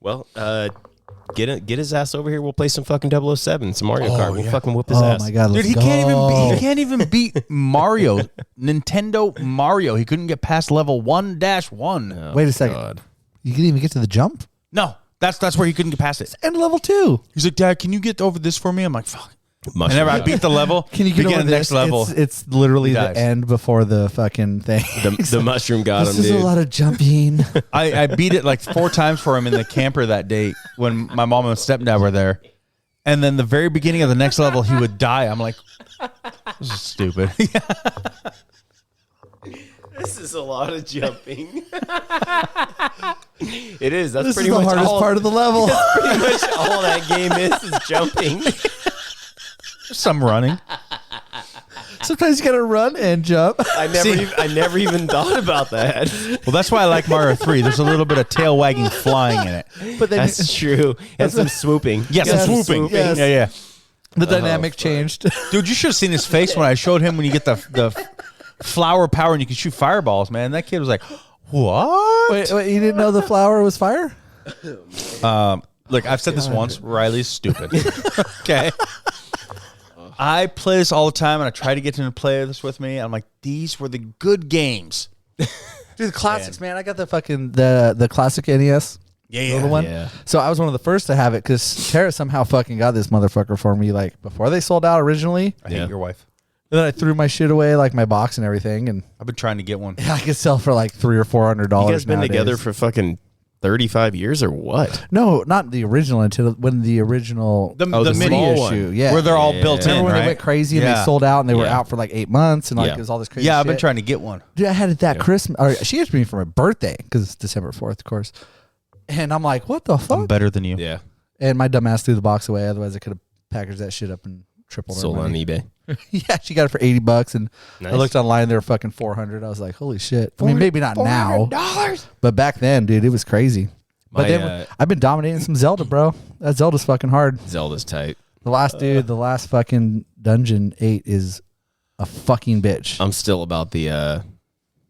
well, get his ass over here. We'll play some fucking 007, some Mario Kart. We'll fucking whoop his Oh ass. my god, Dude, let's he go. can't even beat Mario, Nintendo Mario. He couldn't get past level 1-1. Oh, Wait a second. God. You didn't even get to the jump. No, that's where he couldn't get past it. And level 2. He's like, "Dad, can you get over this for me?" I'm like, "Fuck." Mushroom Whenever I God. beat the level, Can you get begin over the next this? level. It's literally He the dies. end before the fucking thing. the mushroom got This him, is dude. a lot of jumping. I beat it like 4 times for him in the camper that day when my mom and stepdad were there. And then the very beginning of the next level, he would die. I'm like, this is stupid. This is a lot of jumping. It is. That's This pretty is the much hardest all, part of the level. pretty much all that game is jumping. Some running. Sometimes you gotta run and jump. I never even thought about that. Well, that's why I like Mario 3. There's a little bit of tail wagging flying in it. But then That's true. And some swooping. Yes, Yes, and swooping. yes. Yeah. the dynamic changed. Dude, you should have seen his face when I showed him when you get the flower power and you can shoot fireballs, man. That kid was like, what? wait, you didn't know the flower was fire? Look, I've said this once. Riley's stupid. Okay. I play this all the time, and I try to get him to play this with me. I'm like, these were the good games. Dude, the classics, man. I got the fucking the classic NES. Little one. Yeah. So I was one of the first to have it because Tara somehow fucking got this motherfucker for me like before they sold out originally. I hate your wife. And then I threw my shit away, like my box and everything, and I've been trying to get one. I could sell for like $300 or $400. You guys been nowadays. together for fucking 35 years or what? No, not the original until when the original The the mini small issue. one. Yeah, where they're all Yeah. built in, remember when right? they went crazy and Yeah. they sold out and they were Yeah. out for like 8 months and like Yeah. it was all this crazy. Yeah, I've been shit. trying to get one. Dude, I had it that Christmas. Or she gave it to me for my birthday because it's December 4th, of course. And I'm like, what the I'm fuck? better than you. Yeah. And my dumb ass threw the box away. Otherwise, I could have packaged that shit up and tripled Sold our on money. eBay. Yeah, she got it for $80, and Nice. I looked online. They were fucking $400. I was like, holy shit. I mean, maybe not now, but back then, dude, it was crazy. But My, then I've been dominating some Zelda, bro. That Zelda's fucking hard. Zelda's tight. The last fucking dungeon 8 is a fucking bitch. I'm still about the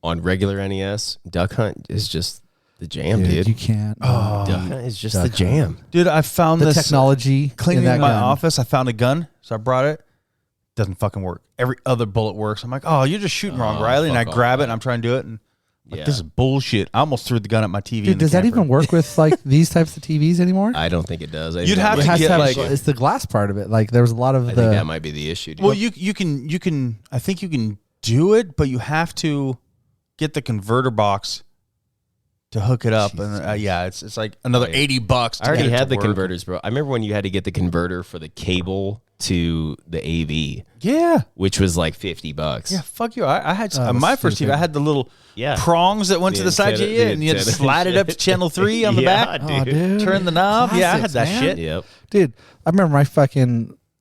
on regular NES. Duck Hunt is just the jam, dude. You can't. Duck Hunt is just Duck the jam. Dude, I found the this technology cleaning in that my gun. office. I found a gun, so I brought it. Doesn't fucking work. Every other bullet works. I'm like, oh, you're just shooting wrong, Oh, Riley. And I fuck grab off, it and I'm trying to do it. And like, Yeah. this is bullshit. I almost threw the gun at my TV. in Dude, the does that camper. even work with like these types of TVs anymore? I don't think it does. I You'd think that have It might to has be to get, have the like- issue. it's the glass part of it. Like there was a lot of I the. think that might be the issue, dude. Well, you can. I think you can do it, but you have to get the converter box to hook it up. And yeah, it's like another $80. I already to get it had to the work. converters, bro. I remember when you had to get the converter for the cable to the AV, Yeah. which was like $50. Yeah, fuck you. I had Oh, my that's first TV. stupid. I had the little Yeah. prongs that went The to the side, antenna- yeah, the and you had to antenna slide it up to shit. channel 3 on the Yeah, back. Oh, dude. Turn the knob. Yeah, I had Classics, that man. shit. Yep. Dude, I remember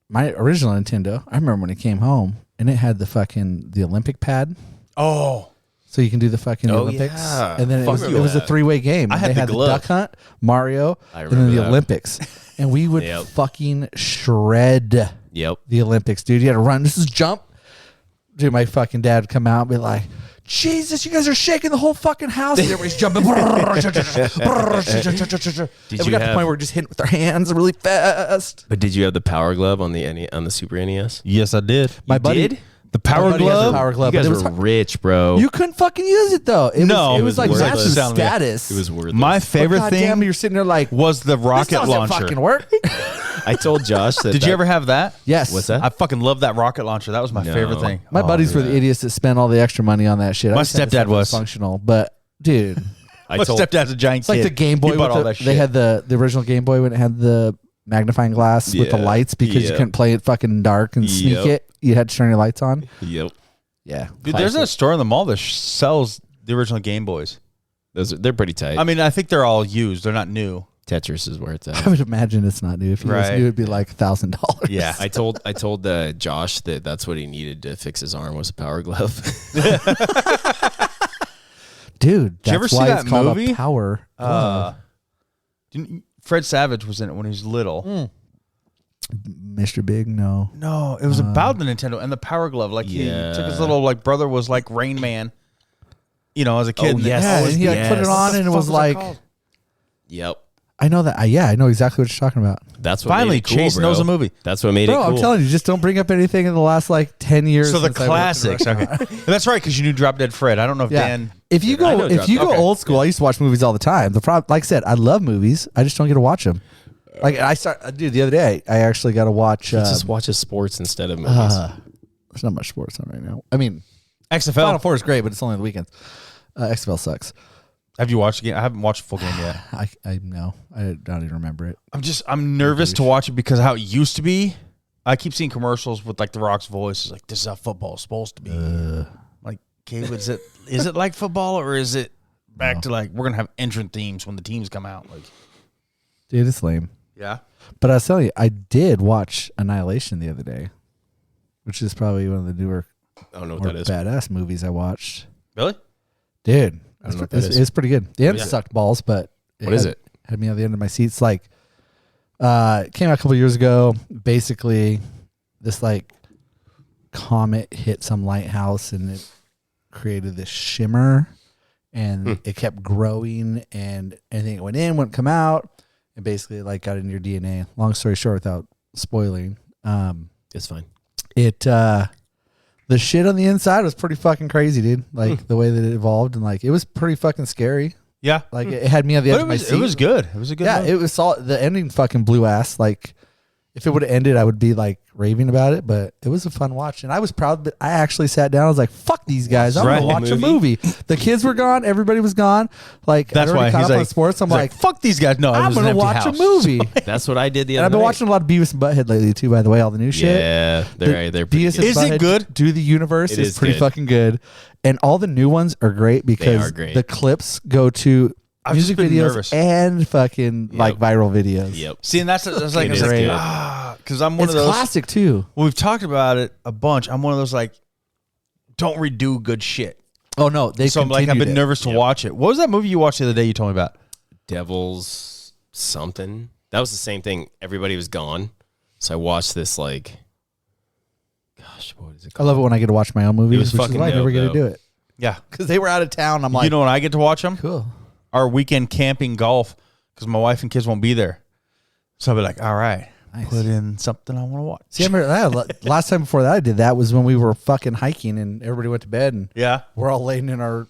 my original Nintendo. I remember when it came home and it had the Olympic pad, Oh, so you can do the fucking Oh, Olympics. yeah. And then Fuck it you. was a 3-way game. I had they the had glove. the Duck Hunt, Mario, I and then remember the that. Olympics, and we would Yep. fucking shred Yep. the Olympics, dude. You had to run. This is jump. Dude, my fucking dad would come out and be like, Jesus, you guys are shaking the whole fucking house. And everybody's jumping. And we got you to the have- point where we're just hitting with our hands really fast. But did you have the Power Glove on the Super NES? yes, I did. My buddy, did? The Power my buddy has a Glove. Power Glove, You but guys it was were rich, bro. you couldn't fucking use it though. No, it was like worthless. massive Sound like- status. It was worthless. My But favorite goddamn, thing you're sitting there like, was the this rocket doesn't launcher. fucking work. I told Josh that. Did you ever have that? Yes. What's that? I fucking love that rocket launcher. That was my No. favorite thing. My buddies were the idiots that spent all the extra money on that shit. I My just had stepdad stuff that was. functional, but dude, I My told stepdad's a giant it's like kid. the Game Boy. He bought with all the- that shit. They had the original Game Boy when it had the magnifying glass with the Yeah. lights because you Yeah. couldn't play it fucking dark and sneak Yep. it. You had to turn your lights on. Yep. Yeah, Dude, there's a classic. store in the mall that sells the original Game Boys. They're pretty tight. I mean, I think they're all used. They're not new. Tetris is where it's I at. would imagine it's not new. If you guys Right. knew, it'd be like $1,000. Yeah. I told Josh that that's what he needed to fix his arm was a Power Glove. Dude, Did you ever that's see why that it's called movie? a power glove. Fred Savage was in it when he was little. Mr. Big, no. No, it was about the Nintendo and the Power Glove. Like he took his little like brother was like Rain Man, as a kid. Oh, yes. Yeah, and he like put it on, and it was like, Yep. I know that. I know exactly what you're talking about. That's what Finally, made it cool, Chase bro. knows a movie. That's what made it Bro, cool. I'm telling you, just don't bring up anything in the last like 10 years. So the since I worked in classics. Okay, that's right because you knew Drop Dead Fred. I don't know if Yeah. Dan. If you I know go Okay. old school, I used to watch movies all the time. The problem, like I said, I love movies. I just don't get to watch them. Like dude, the other day I actually got to watch. Let's just watch sports instead of movies. There's not much sports on right now. I mean, XFL. Final Four is great, but it's only on the weekends. XFL sucks. Have you watched the game? I haven't watched the full game yet. I know. I don't even remember it. I'm nervous to watch it because of how it used to be. I keep seeing commercials with like The Rock's voice. It's like, this is how football is supposed to be. Like, okay, is it like football or is it back to like we're gonna have entrant themes when the teams come out? Like, Dude, it's lame. yeah. But I was telling you, I did watch Annihilation the other day, which is probably one of the newer, I don't know what more that is. badass movies I watched. Really? Dude, I don't know what that is. it's pretty good. The end sucked balls, but What is it? Had me on the end of my seats. Like, it came out a couple years ago. Basically, this like comet hit some lighthouse and it created this shimmer, and it kept growing, and anything that went in wouldn't come out, and basically like got into your DNA. Long story short, without spoiling, It's fine. the shit on the inside was pretty fucking crazy, dude. Like the way that it evolved, and like it was pretty fucking scary. Yeah. Like it had me on the edge But of my seat. it was good. It was a good Yeah, movie. it was solid. The ending fucking blew ass. Like if it would have ended, I would be like raving about it. But it was a fun watch, and I was proud that I actually sat down. I was like, "Fuck these guys! I'm gonna Right. watch a movie." The kids were gone. Everybody was gone. Like That's I why already caught he's up on like sports. I'm he's like, fuck these guys. No, it I'm was an gonna empty watch house. a movie. That's what I did the And other I've been night. watching a lot of Beavis and Butthead lately too. By the way, all the new shit. Yeah, they're pretty Beavis good. and Is it Butthead good? Do the Universe It is is pretty good. fucking good, and all the new ones are great because great. the clips go to I've just music been videos nervous. and fucking like viral videos. Yep. See, and that's like It it's is like good. because I'm one It's of those. classic too. Well, we've talked about it a bunch. I'm one of those like, don't redo good shit. Oh no, they So I'm like, I've continued been it. nervous to watch it. What was that movie you watched the other day? You told me about. Devil's something. That was the same thing. Everybody was gone, so I watched this like, gosh, what is it I called? love it when I get to watch my own movies, was which is fucking why I never dope, get to though. do it Yeah, because they were out of town. I'm like, you know when I get to watch them, cool. our weekend camping golf, because my wife and kids won't be there. So I'll be like, all right, Nice. put in something I want to watch. See, I remember that last time before that I did that was when we were fucking hiking and everybody went to bed and Yeah, we're all laying in our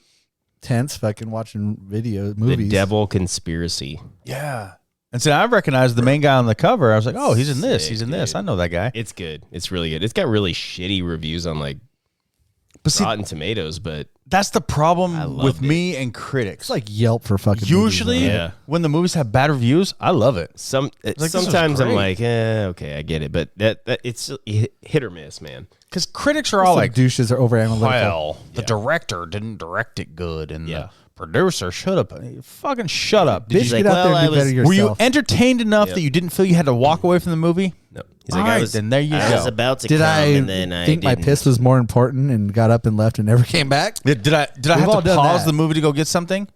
tents, fucking watching The movies. Devil Conspiracy. yeah. And so I recognized the main guy on the cover. I was like, oh, he's in this. Sick, He's in this. dude. I know that guy. It's good. It's really good. It's got really shitty reviews on like But see, Rotten Tomatoes, but that's the I problem loved with it. me and critics. It's like Yelp for fucking Usually, movies, Yeah. when the movies have bad reviews, I love it. some this was sometimes I'm great. like, okay, I get it, but that it's hit or miss, man. Because critics are right? all Some like, douches are over analytical. well, the director didn't direct it good, and the producer should have. Fucking shut up. Did Bitch, you, get out there well, and I do better was- yourself. were you entertained enough that you didn't feel you had to walk away from the movie? No, he's All like, right, then there you go. about to Did I think my piss was more important and got up and left and never came back? Did I We've all have to done pause that. the movie to go get something?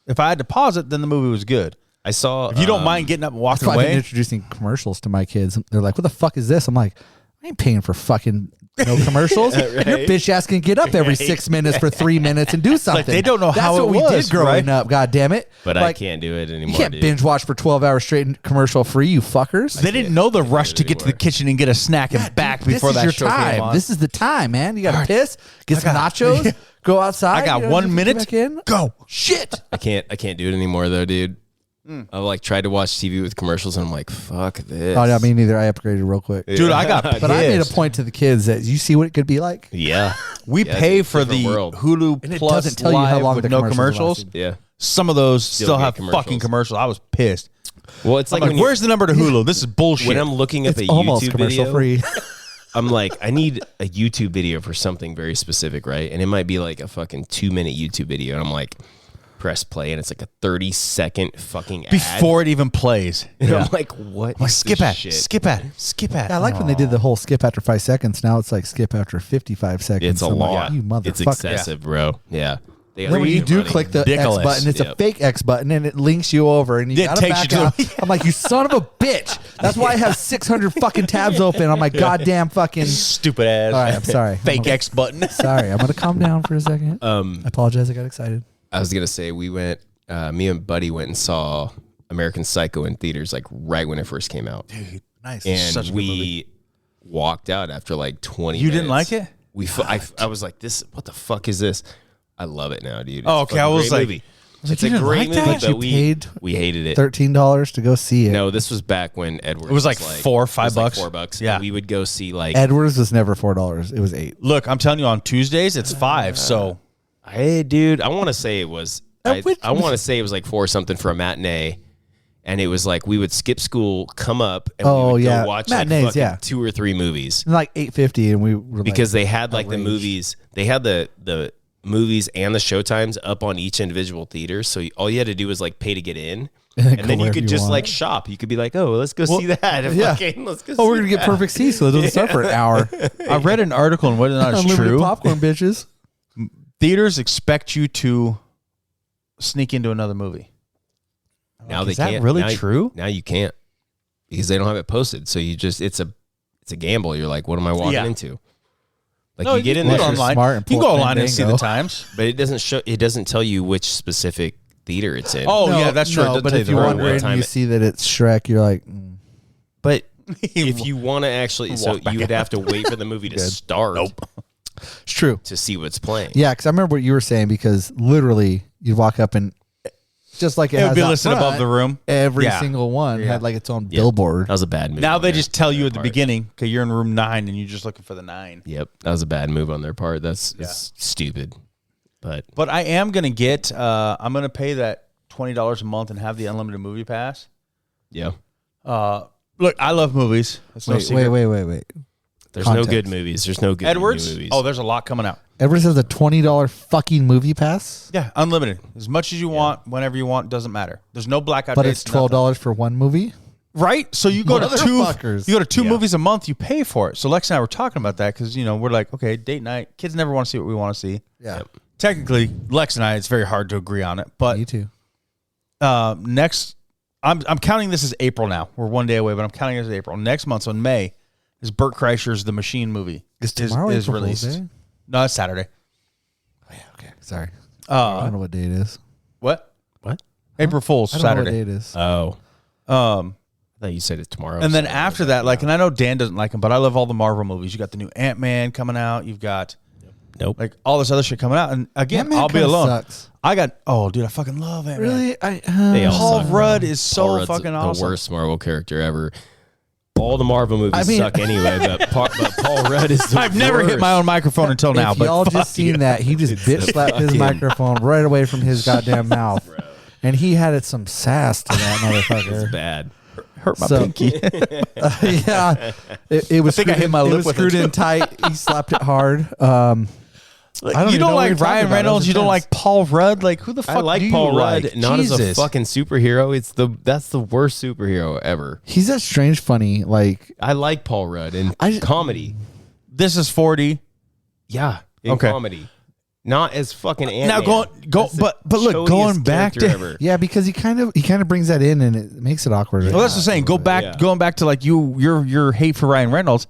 If I had to pause it, then the movie was good. I saw. If you don't mind getting up and walking That's why I've been away, introducing commercials to my kids. They're like, "What the fuck is this?" I'm like, "I ain't paying for fucking no commercials. And your bitch ass can get up every 6 minutes for 3 minutes and do something." they don't know That's how what it we was, did growing right? up. God damn it! but Like, I can't do it anymore. You can't dude. binge watch for 12 hours straight and commercial free. You fuckers. they didn't know the rush to get to the kitchen and get a snack and back Dude, before this that is show your time. came on. This is the time, man. You got to piss, get some nachos, go outside. I got you know, 1 get minute. back in. Go. Shit. I can't do it anymore though, dude. I like tried to watch TV with commercials and I'm like, fuck this. Oh, no, me neither. I upgraded real quick. Dude, I got pissed. But I made a point to the kids that you see what it could be like. Yeah, We Yeah, pay it's a for different the world. Hulu And it Plus doesn't tell you how Live long with the no commercials commercials. yeah. Some of those still get have commercials. fucking commercials. I was pissed. Well, it's I'm like, like, when you- where's the number to Hulu? This is bullshit. when I'm looking up It's a almost YouTube commercial video, free. I'm like, I need a YouTube video for something very specific, right? And it might be like a fucking 2-minute YouTube video, and I'm like, press play, and it's like a 30-second fucking ad. Before it even plays. And I'm like, what? Like, is skip this at, shit? skip at, skip at. I like when they did the whole skip after 5 seconds. Now it's like skip after 55 seconds. It's a I'm like, lot. you motherfucker. It's excessive, bro. Yeah. They And then when you do click the X Ridiculous. button, it's a Yep. fake X button, and it links you over, and you It gotta takes back you to out. the- I'm like, you son of a bitch. That's why I have 600 fucking tabs open on my goddamn fucking. Stupid ass. All right, I'm sorry. Fake X button. Sorry, I'm gonna calm down for a second. I apologize. I got excited. I was gonna say we went. Me and Buddy went and saw American Psycho in theaters like right when it first came out, Nice. and such a good movie. we walked out after like 20. You didn't minutes. like it? I was like, this. What the fuck is this? I love it now, dude. It's Oh, okay, a I was great like- movie. like, It's you a didn't great like movie, that? but You we paid hated it. $13 to go see it. No, this was back when Edwards. It was like $4 $4 or $5. Like $4. Yeah. And we would go see like. Edwards was never $4. It was $8. Look, I'm telling you, on Tuesdays it's 5. So Hey, dude, I want to say it was. I which- want to say it was like 4 something for a matinee, and it was like we would skip school, come up, and Oh, we would yeah. go watch Matinees, like fucking yeah. 2 or 3 movies Like $8.50, and we were because like, they had like the outraged. movies. They had the movies and the showtimes up on each individual theater, so all you had to do was like pay to get in. And And go then you wherever could you just want. like shop. You could be like, "Oh, let's go see that." And yeah. fucking, let's go. Oh, we're see gonna get that. perfect seats, so it doesn't start for an hour. I read an article, and whether or not it's Unlimited true, popcorn, bitches. theaters expect you to sneak into another movie. Now they Is that can't. really Now- true? Now you can't because they don't have it posted. So you just it's a gamble. You're like, what am I walking Yeah. into? Like No, you get in can there, go online. smart and You can pull go up online and see the Fandango. times. but it doesn't show. It doesn't tell you which specific theater it's in. Oh, yeah, that's true. It No, doesn't but tell if you you the wander right in time and you it- see that it's Shrek, you're like, but if you want to actually, so Walk back you would have to wait for the movie to start it's true. to see what's playing. Yeah, because I remember what you were saying, because literally you'd walk up and just like it, It would has be out listed front, above the room. Every Yeah. single one Yeah. had like its own Yeah. billboard. That was a bad move. Now on they their- just tell you their at the part. beginning, okay, you're in room 9 and you're just looking for the 9. Yep, that was a bad move on their part. That's it's stupid. But But I am going to get, I'm going to pay that $20 a month and have the unlimited movie pass. yeah, Look, I love movies. It's no secret. Wait. there's no Context. good movies. There's no good Edwards? new movies. Oh, there's a lot coming out. Edwards has a $20 fucking movie pass, Yeah, unlimited. As much as you want, whenever you want, doesn't matter. There's no blackout but dates. it's $12 for one movie. Right? So you go to Motherfuckers. you go to 2 Yeah. movies a month, you pay for it. So Lex and I were talking about that because, we're like, okay, date night. Kids never want to see what we want to see. Yeah, Technically, Lex and I, it's very hard to agree on it. But me too. next, I'm counting this as April now. We're 1 day away, but I'm counting it as April. Next month, so in May, is Burt Kreischer's The Machine movie. Is tomorrow is April Fool's released. Day? No, it's Saturday. Oh, yeah, okay, sorry. I don't know what day it is. What? What? April Fool's I don't know what Saturday. day it is. Oh, Um, I thought you said it tomorrow. and then so- after that, like, and I know Dan doesn't like them, but I love all the Marvel movies. You got the new Ant-Man coming out. You've got nope. like all this other shit coming out. And again, Ant-Man I'll be kinda alone. sucks. I got, dude, I fucking love Ant-Man. Really? They all Paul suck. Rudd is so Paul Rudd's fucking awesome. The worst Marvel character ever. All the Marvel movies I mean- suck anyway, but Paul Rudd is the I've never hit worst. my own microphone until now, If but y'all fuck just seen you. that, he just bitch slapped his microphone right away from his goddamn mouth, and he had some sass to that motherfucker. It's bad. hurt my So- pinky. Yeah, it was. I think I screwed hit in- my it lip was with screwed it. in tight. He slapped it hard. I don't You even know don't what you're like talking Ryan about. Reynolds. That was You don't intense. like Paul Rudd. Like, who the fuck I like do you Paul Rudd, like? not as a Jesus. fucking superhero. That's the worst superhero ever. He's that strange, funny. Like I like Paul Rudd in I- comedy. This is 40. Yeah, in Okay. comedy. Not as fucking Ant-Man. Now go, That's the but look, chodiest going back character to ever. yeah, because he kind of brings that in, and it makes it awkward. well, that's the saying. Go back, Yeah. going back to like your hate for Ryan Reynolds.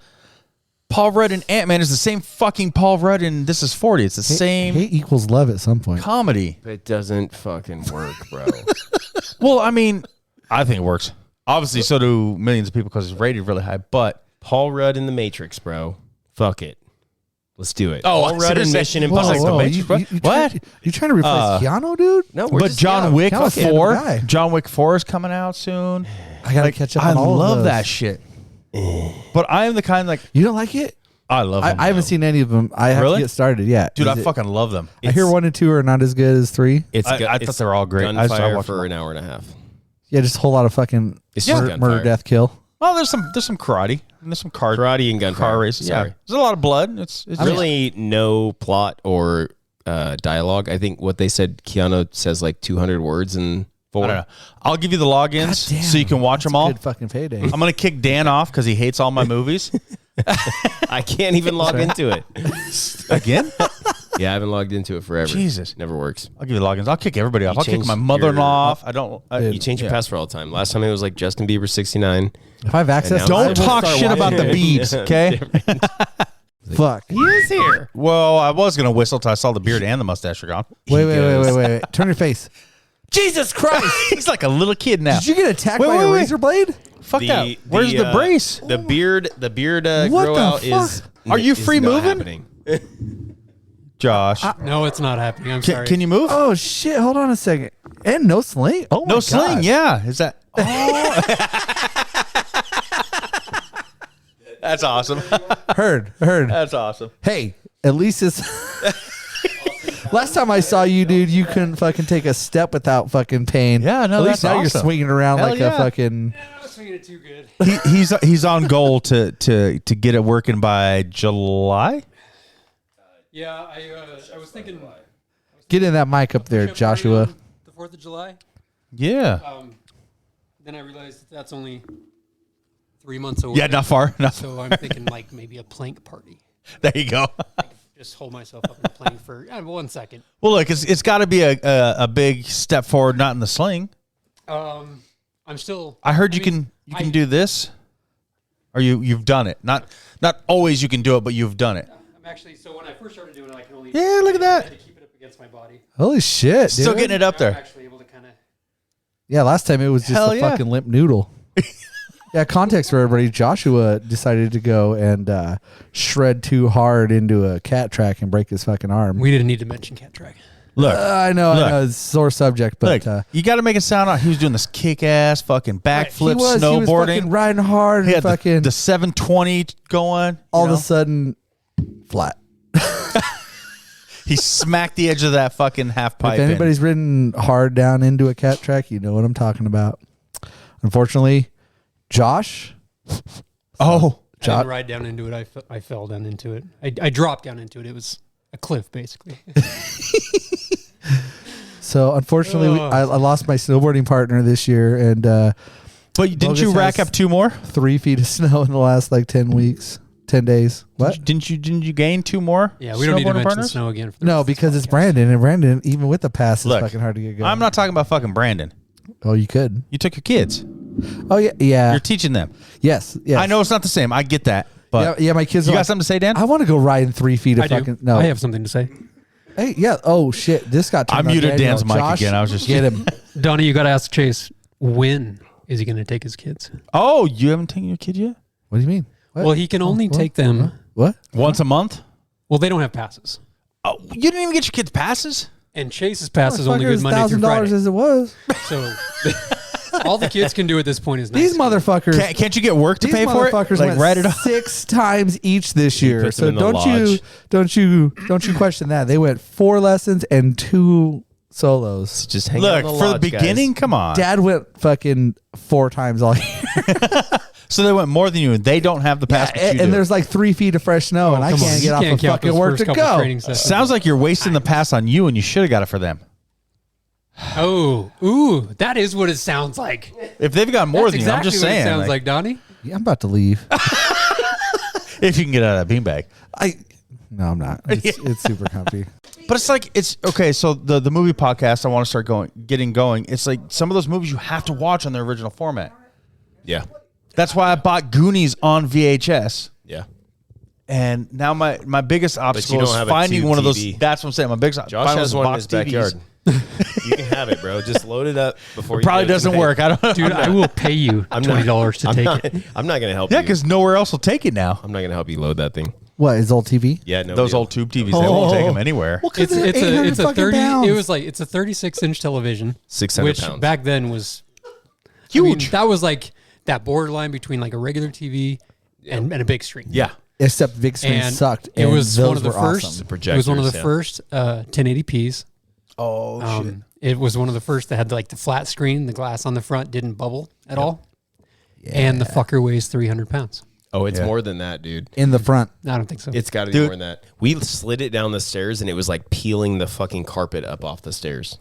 Paul Rudd in Ant-Man is the same fucking Paul Rudd in This Is 40. It's the same Hate equals love at some point. comedy. It doesn't fucking work, bro. Well, I mean, I think it works. Obviously, so do millions of people because it's rated really high. But Paul Rudd in The Matrix, bro. Fuck it. Let's do it. Oh, Paul Rudd in Mission Whoa, Impossible. whoa, Matrix, you, bro. you, you What? Trying, you trying to replace Keanu, dude? No, we're but just John young. Wick Keanu's the 4, guy. John Wick 4 is coming out soon. I gotta catch up. I on all love of those. that shit. But I am the kind like You don't like it? I love them. I haven't seen any of them. I have Really? to get started yet. Dude, Is I it- fucking love them. I hear 1 and 2 are not as good as 3. It's I thought it's they were all great. I just Gunfire watched for them. an hour and a half. Yeah, just a whole lot of fucking It's just murder, gunfire. death, kill. Oh, there's some karate and there's some Karate and gunfire. car races. Yeah, Sorry. there's a lot of blood. It's Really no plot or dialogue. I think what they said, Keanu says like 200 words in 4. I don't know. I'll give you the logins Damn, so you can watch that's them a all. Good fucking payday. I'm gonna kick Dan off because he hates all my movies I can't even log into it. again. Yeah, I haven't logged into it forever. Jesus. Never works. I'll give you logins. I'll kick everybody off. You I'll kick change my mother-in-law your- off. I don't. You change your password all the time. Last time it was like Justin Bieber 69. If I have access, now- to Don't it, we'll talk start shit about the watching it. Biebs, okay? Fuck. He is here. Well, I was going to whistle till I saw the beard and the mustache are gone. Wait. Turn your face. Jesus Christ. He's like a little kid now. Did you get attacked Wait, by wait, a wait. razor blade? Fuck that. Where's the brace? The beard What grow the out fuck? is. Are you is free not moving? happening. Josh. No, it's not happening. I'm sorry. Can you move? Oh, shit. Hold on a second. And no sling. Oh, my No sling, gosh. yeah. Is that? Oh. That's awesome. Heard. That's awesome. Hey, at least it's. Last time I saw you, dude, you couldn't fucking take a step without fucking pain. Yeah, no, At least that's now awesome. you're swinging around Hell like yeah. a fucking. I'm not swinging it too good. He's on goal to get it working by July. Yeah, I was thinking. Get in that mic up there, Joshua. The 4th of July. Yeah. Then I realized that's only 3 months away. Yeah, not far. Not So I'm thinking like maybe a plank party. There you go. Just hold myself up in the plank for 1 second. Well, look, it's got to be a big step forward, not in the sling. I'm still. I heard you mean, can do this, or you've done it. Not always you can do it, but you've done it. I'm actually. So when I first started doing it, I could only. Yeah, look at that. I had to keep it up against my body. Holy shit, dude. Still getting it up Now I'm there. actually able to kind of. Yeah, last time it was just Hell a yeah. fucking limp noodle. Yeah, context for everybody. Joshua decided to go and shred too hard into a cat track and break his fucking arm. We didn't need to mention cat track. Look, I know, it's a sore subject, but look. You got to make it sound like he was doing this kick-ass fucking backflip he was snowboarding. fucking riding hard. He And had fucking the 720 going. all you know? of a sudden, flat. He smacked the edge of that fucking half pipe. If anybody's ridden hard down into a cat track, you know what I'm talking about. Unfortunately, Josh. Oh, I didn't ride down into it. I fell down into it. I dropped down into it. It was a cliff, basically. So unfortunately, I lost my snowboarding partner this year, and but didn't you Bogus rack has up 2 more? 3 feet of snow in the last like 10 weeks, 10 days. What? Didn't you gain 2 more? Yeah, we don't need to snowboarding mention partners? snow again. For the No, rest of this because it's podcast. Brandon, and Brandon, even with the pass, is Look, fucking hard to get going. I'm not talking about fucking Brandon. Oh, you could. You took your kids. Oh yeah. You're teaching them. Yes. I know it's not the same. I get that. But Yeah, my kids. you are got like, something to say, Dan? I want to go riding 3 feet of I do. fucking. No, I have something to say. Hey, yeah. Oh shit, this got. I turned on muted Daniel. Dan's mic Josh, again. I was just get him. Donnie, you got to ask Chase, when is he going to take his kids? Oh, you haven't taken your kid yet? What do you mean? What? Well, he can only take them. What? Once a month? Well, they don't have passes. Oh, you didn't even get your kids passes? And Chase's pass is only good Monday through $1,000 Friday. as it was. So all the kids can do at this point is These nice. motherfuckers. Can't you get work to These pay for it? motherfuckers Like went write it off. 6 times each this year. puts them So in the don't you question that. They went 4 lessons and 2 solos. Just hang Look, out in the for the lodge, guys. beginning, come on. Dad went fucking 4 times all year. So they went more than you, and they don't have the pass. but you and do. there's like 3 feet of fresh snow, and I Come on, can't you get off can't of count fucking those work first to couple go. training sessions. Sounds like you're wasting the pass on you, and you should have got it for them. Ooh, that is what it sounds like. If they've got more That's than you, I'm exactly just what saying. it sounds like, Donnie. Yeah, I'm about to leave. if you can get out of that beanbag. No, I'm not. It's super comfy. But it's like it's okay. So the movie podcast I want to start getting going. It's like some of those movies you have to watch on their original format. Yeah. That's why I bought Goonies on VHS. Yeah. And now my biggest obstacle don't is have a finding tube one of those. TV. That's what I'm saying. My biggest Josh finding has those one in box his backyard. TVs. You can have it, bro. Just load it up before you Probably give it to doesn't me. work. I don't know. Dude, I will pay you $20 to take it. I'm not gonna help Yeah, you. because nowhere else will take it now. I'm not gonna help you load that thing. What is old TV? Yeah, no. Those old tube TVs, they won't take them anywhere. It's a 30. It was like it's a 36-inch television, 600 which pounds. back then was Huge. that was like that borderline between like a regular TV and a big screen. Yeah. Except big screen And sucked. it and was those one of the were first. awesome. It was one of the Projectors, first 1080p's. Oh shit. It was one of the first that had like the flat screen. The glass on the front didn't bubble at all. And the fucker weighs 300 pounds. Oh, it's Yeah. more than that, dude. In the front. I don't think so. It's got to be Dude. more than that. We slid it down the stairs, and it was like peeling the fucking carpet up off the stairs.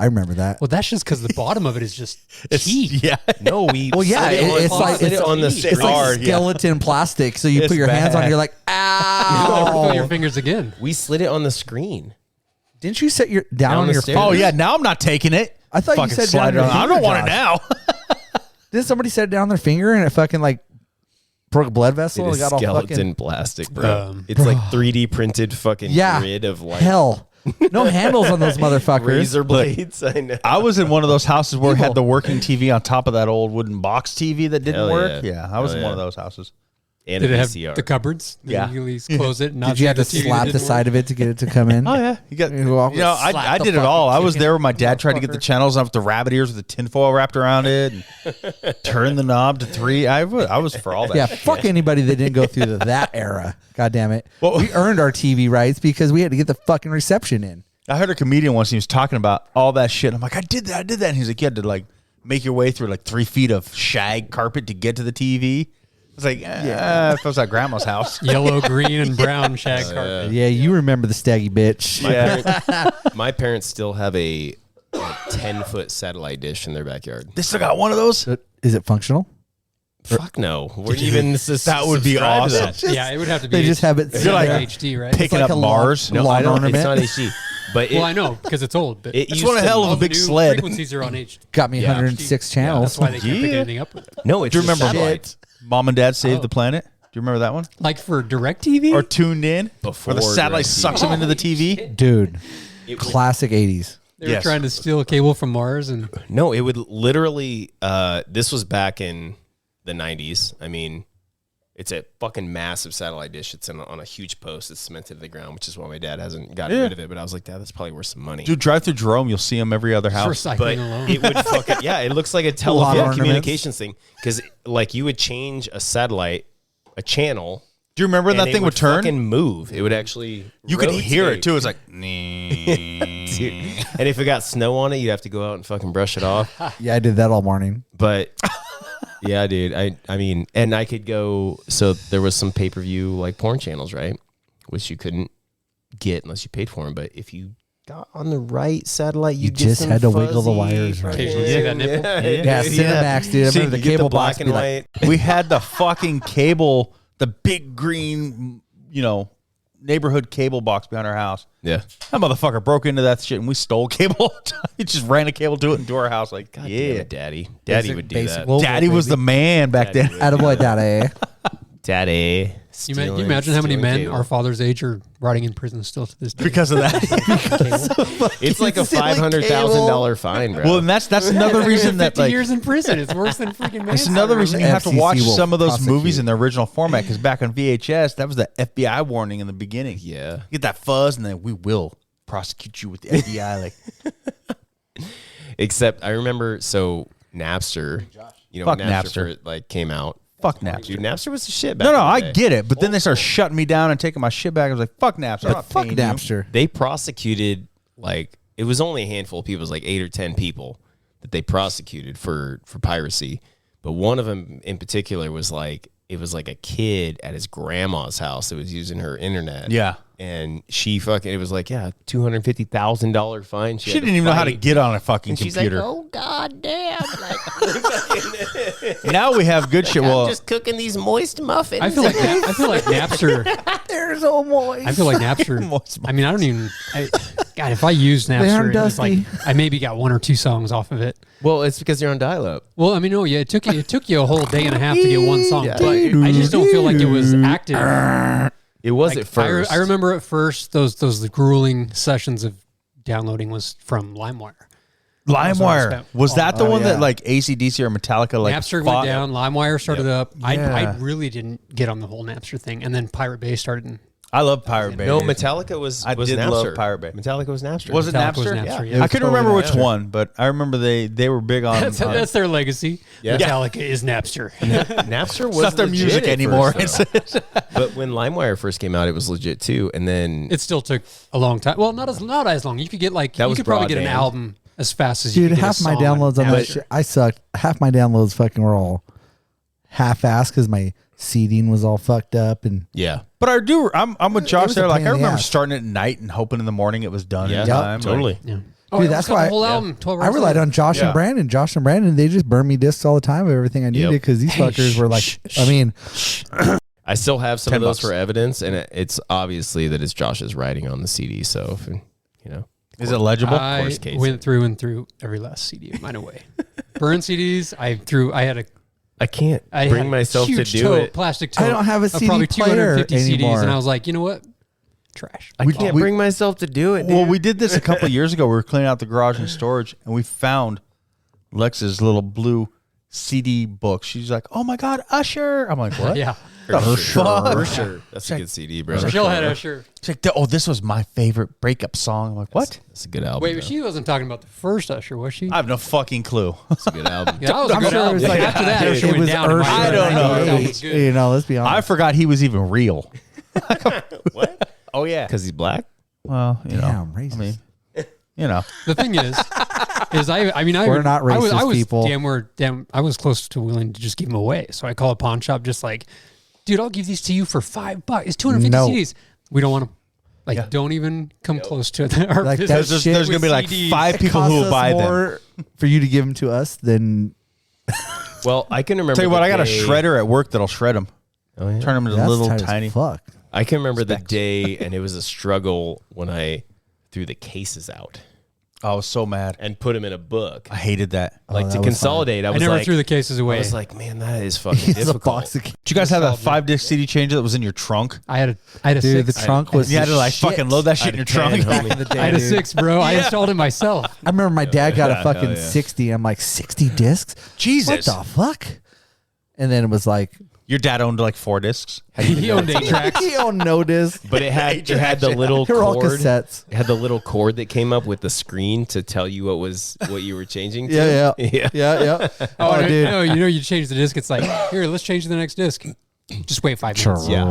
I remember that. Well, that's just because the bottom of it is just It's, heat. yeah. No, we. Well, yeah, it's like slid it on the it's street. like hard, yeah. skeleton plastic. So you It's put your hands on, bad. it, you're like, Feel your ow. fingers again. We slid it on the screen. Didn't you set your down on the your stairs. phone? Oh yeah, now I'm not taking it. I thought you Fucking said slide down it your on. I don't finger, want it Josh. now. Didn't somebody set it down their finger and it fucking like broke a blood vessel? It and is got all skeleton fucking plastic, bro. Um, It's like 3D printed fucking grid of like hell. No handles on those motherfuckers. razor blades. I know. I was in one of those houses where it had the working TV on top of that old wooden box TV that didn't Hell work. yeah. Yeah, I was Hell in one yeah. of those houses. And Did a it have VCR. the cupboards? Yeah. You at least close it. And not Did you have to see the TV slap that the didn't side of it to get it to come in? Oh yeah, you got. You walk- You know, slap I the did it all. I fucking was there when my dad tried to get the motherfucker. channels up with the rabbit ears with the tinfoil wrapped around it, and turn the knob to 3. I was for all that. Yeah, shit. fuck anybody that didn't go through that era. God damn it. Well- We earned our TV rights because we had to get the fucking reception in. I heard a comedian once. He was talking about all that shit. I'm like, I did that. And he's like, you had to like make your way through like 3 feet of shag carpet to get to the TV. It's like, yeah, if it was at grandma's house. Yellow, green, and brown shag carpet. Yeah, you remember the staggy bitch. My parents still have a 10-foot satellite dish in their backyard. They still got one of those. Is it functional? Fuck no. We're even That would be subscribe to awesome. that. Yeah, it would have to be. They just have it. You're like HD, right? picking like up a lawn- Mars. No, Lawn I don't. It's ornament? not HD. But Well, I know because it's old, but It It's used one to- hell of all a the big new sled. frequencies are on HD. Got me Yeah. 106 channels. That's why they can't pick Yeah. anything up with it. No, it's Do you just remember satellite. Mom and Dad Saved Oh. the Planet? Do you remember that one? Like for DirecTV? Or Tuned In? Before Where the satellite DirecTV. sucks them into the TV? Dude, classic 80s. They were Yes. trying to steal cable from Mars, and No, it would literally. This was back in the 90s. I mean, it's a fucking massive satellite dish. It's on a huge post. It's cemented to the ground, which is why my dad hasn't gotten rid of it. But I was like, Dad, that's probably worth some money. Dude, drive through Jerome. You'll see them every other for house. recycling But alone. it would fucking it looks like a Lawn telephone ornaments. communications thing because like you would change a satellite, a channel. Do you remember when and that it thing would turn? Fucking move. It would actually. You could hear it rotate. too. It's like, Dude. And if it got snow on it, you'd have to go out and fucking brush it off. Yeah, I did that all morning. But yeah, dude, I mean, and I could go. So there was some pay-per-view like porn channels, right? Which you couldn't get unless you paid for them. But if you got on the right satellite, You get just some had to wiggle the fuzzy wires right. Occasionally see that nipple. Yeah, Cinemax, dude. I See, remember the you get cable black box and be like, white. we had the fucking cable, the big green, neighborhood cable box behind our house. Yeah. That motherfucker broke into that shit and we stole cable. He just ran a cable to it into our house. Like, God yeah. damn it, Daddy. Daddy would do basic that. Wolf, Daddy was the baby. man back Daddy then. would. Attaboy, daddy. Daddy. You imagine how many men our father's age are rotting in prison still to this day? Because of that. It's like a Silly $500,000 fine, bro. Well, and that's another reason that 50 like years in prison. It's worse than freaking it's manslaughter. another reason you have to FCC watch will some of those prosecute. movies in their original format because back on VHS, that was the FBI warning in the beginning. yeah. You get that fuzz, and then we will prosecute you with the FBI. Like, Except I remember, so Napster, Fuck when Napster. like came out. fuck Napster. Dude, Napster was the shit back No, in the I day. get it, but then they started shutting me down and taking my shit back. I was like, "Fuck Napster, I'm not Fuck paying you." Napster. They prosecuted, like, it was only a handful of people. It was like 8 or 10 people that they prosecuted for piracy. But one of them in particular was like, it was like a kid at his grandma's house that was using her internet. Yeah, And she fucking, it was like, yeah, $250,000 fine. she didn't even know how to get on a fucking And she's computer. like, oh, God damn. Like, Now we have good shit. Well, I'm just cooking these moist muffins. I feel like Napster. There's old moist. I feel like Napster. I mean, I don't even. God, if I used aren't Napster, it was like dusty. I maybe got 1 or 2 songs off of it. well, it's because you're on dial-up. Well, I mean, no, yeah, it took you a whole day and a half to get one song, but I just don't feel like it was active. It was Like, at first. I remember at first those grueling sessions of downloading was from LimeWire. LimeWire was that the one yeah. that like AC/DC or Metallica like Napster fought? went down, LimeWire started up. Yeah. I really didn't get on the whole Napster thing, and then Pirate Bay started. And I love Pirate Bay. No, Metallica was I did Napster. love Pirate Bay. Metallica was Napster. Was it Metallica was Napster? Napster, Yeah. yeah. I couldn't Totally remember which Napster. one, but I remember they were big on. that's their legacy. Yeah. Metallica is Napster. Napster was it's not their legit music at anymore. first, though. But when LimeWire first came out, it was legit too. And then It still took a long time. Well, not as long. You could get That you was could probably get an broadband. album as fast as you Dude, could get half a my song downloads on that Napster. shit, I sucked. Half my downloads fucking were all half-assed because my seeding was all fucked up. And yeah, But I'm with Josh was a there. Like pain I in the remember ass. starting it at night and hoping in the morning it was done yeah, in time. totally. Yeah. Oh, Dude, that's got why the whole album. 12 I hours relied later. on Josh and Brandon. Josh and Brandon, they just burn me discs all the time of everything I needed because these fuckers were like, I mean, I still have some of those $10. for evidence, and it's obviously that it's Josh's writing on the CD. So, if, Is it legible? I course case. went through and threw every last CD of mine away. Burn CDs. I can't I bring had a myself to huge do it. plastic tote. I don't have a of CD probably player 250 anymore. CDs, and I was like, you know what? Trash. I can't bring myself to do it. Well, we did this a couple of years ago. We were cleaning out the garage and storage, and we found Lex's little blue CD book. She's like, "Oh my God, Usher!" I'm like, "What?" Yeah. For sure. For sure. That's a good CD, bro. Michelle had Usher. She's like, "Oh, this was my favorite breakup song." I'm like, "What?" That's a good album. Wait, but she wasn't talking about the first Usher, was she? I have no fucking clue. That's a good album. Yeah, that was a I'm good sure it album. was like, After that, Usher it went was down. Usher. I don't know. That album was good. You know, let's be honest. I forgot he was even real. What? Oh yeah. Because he's black? Well, you know, Damn, racist. I mean, you know, The thing is We're not racist I was people. I was close to willing to just give them away. So I call a pawn shop, just like, dude, I'll give these to you for $5. It's 250 No. CDs. We don't want to. Like, don't even come close to our Like, business. that's shit there's gonna with be like CDs. 5 It people costs who us buy them. more for you to give them to us than Well, I can remember. Tell you what, the I got a day- shredder at work that'll shred them. Oh, yeah. Turn them into that's little tight as tiny. fuck. I can remember the day, and it was a struggle when I threw the cases out I was so mad. and put them in a book. I hated that. Like that to was consolidate, I I was never like, threw the cases away. I was like, man, that is fucking It's a difficult. box of Did you guys have that Nostalgia. 5-disc CD changer that was in your trunk? I had a dude. The six. trunk was You had to like shit. fucking load that shit in your trunk. back in the day. I had a dude. 6, bro. I installed it myself. I remember my dad got a Yeah, fucking hell yeah. 60. I'm like, 60 discs? Jesus. What the fuck? And then it was like, Your dad owned like 4 discs. He owned 8 tracks. he owned no disc. But it had the little They were all cord. cassettes. It had the little cord that came up with the screen to tell you what you were changing to. Yeah, yeah. Yeah. Oh, dude. no, you change the disc. It's like, here, let's change to the next disc. Just wait 5 minutes. Yeah.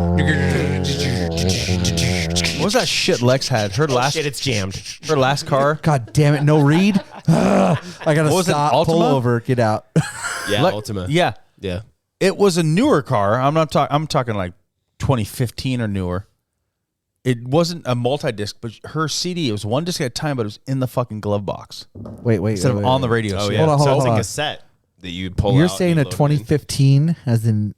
What was that shit Lex had? Her last Shit, it's jammed. her last car. God damn it. No read. I got to What was it, stop, pull Ultima? over, get out. Yeah, Le- Ultima. Yeah. Yeah. It was a newer car. I'm talking like 2015 or newer. It wasn't a multi-disc, but her CD, it was 1 disc at a time, but it was in the fucking glove box Wait. instead of on the radio. Oh So yeah. Hold on, so hold it's on. a cassette that you'd pull You're out. saying and a you'd load it in. 2015 as in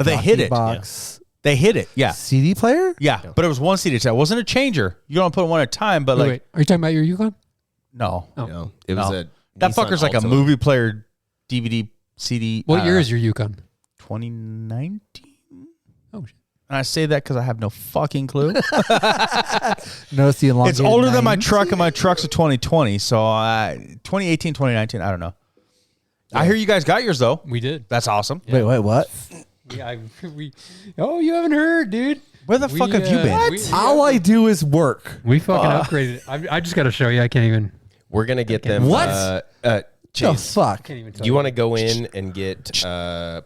They hit it. box They hit it. Yeah. CD player? Yeah. But it was 1 CD. It wasn't a changer. You don't put 1 at a time, but like, Wait, are you talking about your Yukon? no. Oh. No, it was No. a That Nissan fucker's like a Altima. movie player DVD CD. What year is your Yukon? 2019? Oh, shit. And I say that because I have no fucking clue. Notice the elongated It's older than my 90s? truck, and my truck's a 2020. So 2018, 2019, I don't know. I hear you guys got yours, though. We did. That's awesome. Wait, what? Yeah, you haven't heard, dude. Where the fuck have you been? All I do is work. We fucking upgraded it. I just got to show you. I can't even. We're gonna get them. What? Chase, The fuck? Can't even tell do you want to go in and get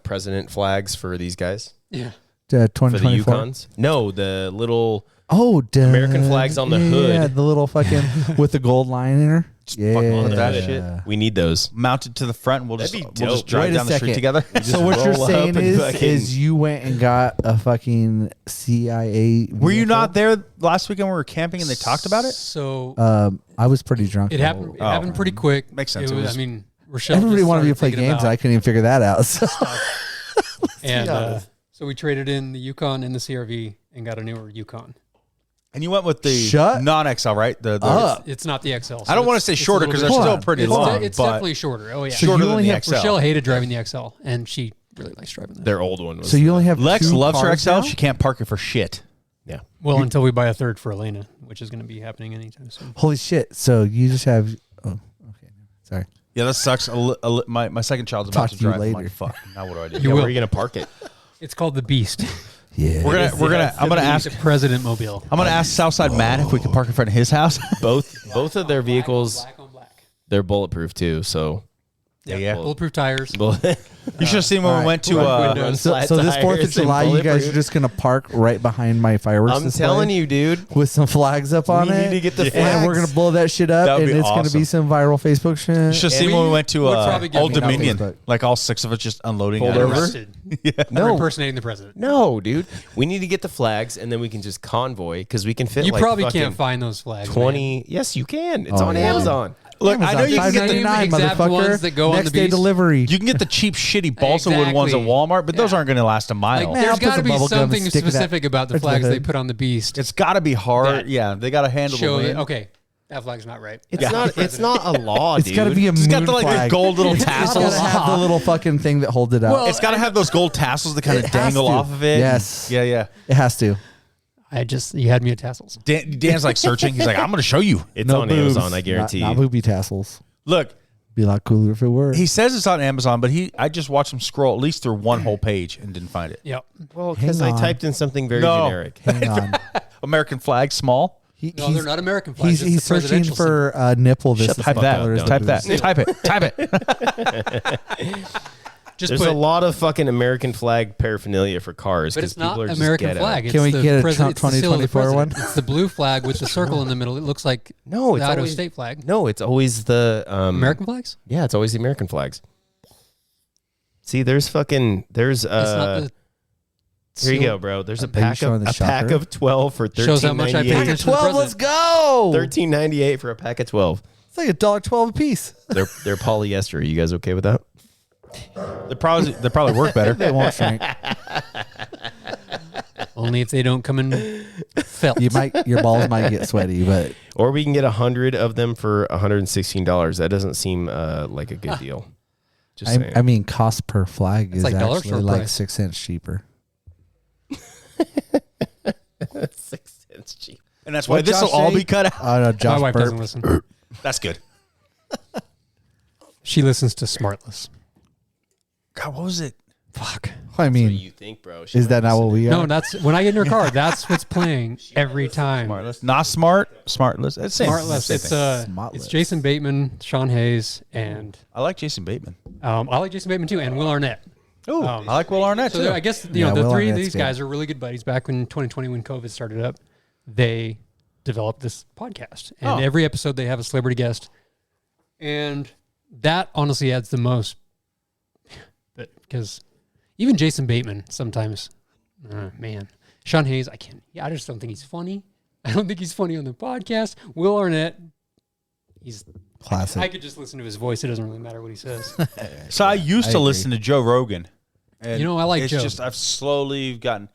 president flags for these guys? Yeah. For the 2024. Yukons? No, the little Oh, duh. American flags on the hood. Yeah, the little fucking with the gold line in her. Yeah, fucking with that shit. we need those. Mounted to the front, and we'll just, That'd be we'll just dope. drive Wait a down the street second. together. So what you're roll up saying and is, fucking- you went and got a fucking CIA. Were you vehicle? not there last weekend when we were camping and they talked about it? So I was pretty drunk. it happened. It happened pretty quick. Makes sense. It It was, was- I mean, Rochelle. Everybody just wanted me to started play thinking games, and I about- couldn't even figure that out. So. And so we traded in the Yukon and the CRV and got a newer Yukon. And you went with the Shut non-XL, right? The up. It's not the XL. So I don't want to it's- say it's a shorter little because bit they're Hold still on. pretty It's, long. it's but definitely shorter. Oh yeah. So shorter you than only the have XL. Rochelle hated driving the XL, and she really likes driving this. Their old one was. So you only have Lex two loves her cars XL. now? She can't park it for shit. yeah. Well, until we buy a third for Elena, which is going to be happening anytime soon. Holy shit! So you just have. Oh, okay. Sorry. Yeah, that sucks. My second child's Talk about to to you drive. I'm later. like, fuck. Now what do I do? You Yeah, will. where are you gonna park it? It's called the Beast. Yeah. I'm gonna ask. The President Mobile. I'm gonna ask Southside Matt if we can park in front of his house. Both of their vehicles, Black on black. they're bulletproof too. So Yeah. Bulletproof tires. You should have seen when we Alright. went to. Windows. So this 4th of July, you guys are just gonna park right behind my fireworks I'm display telling you, dude. with some flags up on We it. need to get the and flags. we're gonna blow that shit up, That would and be it's gonna be awesome. some viral Facebook shit. You should have seen when we went to would probably get Old me on Dominion. Facebook. Like all 6 of us just unloading. Pulled items. over? Arrested. No. impersonating the president. No, dude. We need to get the flags, and then we can just convoy because we can fit. You like probably fucking can't find those flags. 20. Yes, you can. It's Oh, on yeah. Amazon. Look, I know you can get the Name $5.99, exact motherfucker. ones that go on Next the day beast. delivery. you can get the cheap, shitty balsa wood ones at Exactly. Walmart, but those Yeah. aren't going to last a mile. Like, Man, there's I'll put got to some be bubble gum and something stick that specific about the right to the flags they hood. put on the beast. It's got to be hard. That- Yeah, they got to handle Show the that, wind. okay, that flag's not right. It's not. It's not a law, It's dude. got to be a It's moon got the, like, the flag. gold little It's tassels. got to have the little fucking thing that holds it out. Well, It's got to have those gold tassels that kind It of has dangle to. off of it. Yes. Yeah, yeah. it has to. You had me at tassels. Dan's like searching. He's like, I'm going to show you. It's No on boobs. Amazon. I guarantee Not you. booby tassels. Look, Be a lot cooler if it were. he says it's on Amazon, but I just watched him scroll at least through one whole page and didn't find it. Yep. Well, because I Hang on. typed in something very No. generic. Hang on. American flag, small. No, they're not American flags. He's it's the searching presidential for nipple. This Shut the is fuck what up, color is don't the Type that. boots. Type it. Type it. symbol. Just There's put, a lot of fucking American flag paraphernalia for cars but because it's not people are just American ghetto. flag. It's Can we the get a president, Trump it's the seal of the 2024 one? president. It's the blue flag with the circle in the middle. It looks like No, it's the Idaho always state flag. No, it's always the American flags? Yeah, it's always the American flags. See, there's It's not the here you seal. go, bro. There's a you pack showing of the a pack shocker? of 12 for Shows how much I pay $13.98. attention to the 12, let's president. go. $13.98 for a pack of 12. It's like $1.12 a piece. They're polyester. Are you guys okay with that? They probably work better. They won't shrink. Only if they don't come in felt. Your balls might get sweaty, but Or we can get 100 of them for $116. That doesn't seem like a good deal. Just saying. I mean, cost per flag is like dollar actually store like price. 6 cents cheaper. 6 cents cheap. And that's why What this will Josh all say? be cut out. Oh no, My Josh wife doesn't burped. listen. That's good. She listens to Smartless. God, what was it? Fuck. I What do mean, you think, bro? She is might that not listen what to- we are? No, that's when I get in her car. That's what's playing every time. Smartless. Not smart. Smartless. It's same. Smartless. Same It's thing. it's Jason Bateman, Sean Hayes, and I like Jason Bateman. I like Jason Bateman too, and Will Arnett. Oh, I like Will Arnett So too. I guess Yeah, the Will three of Arnett's these good. guys are really good buddies. Back in 2020, when COVID started up, they developed this podcast, and Oh. every episode they have a celebrity guest, and that honestly adds the most. But because even Jason Bateman sometimes, man, Sean Hayes, I just don't think he's funny. I don't think he's funny on the podcast. Will Arnett, he's Classic. I could just listen to his voice. It doesn't really matter what he says. So I used I to agree. listen to Joe Rogan. And You know, I like it's Joe. just I've slowly gotten.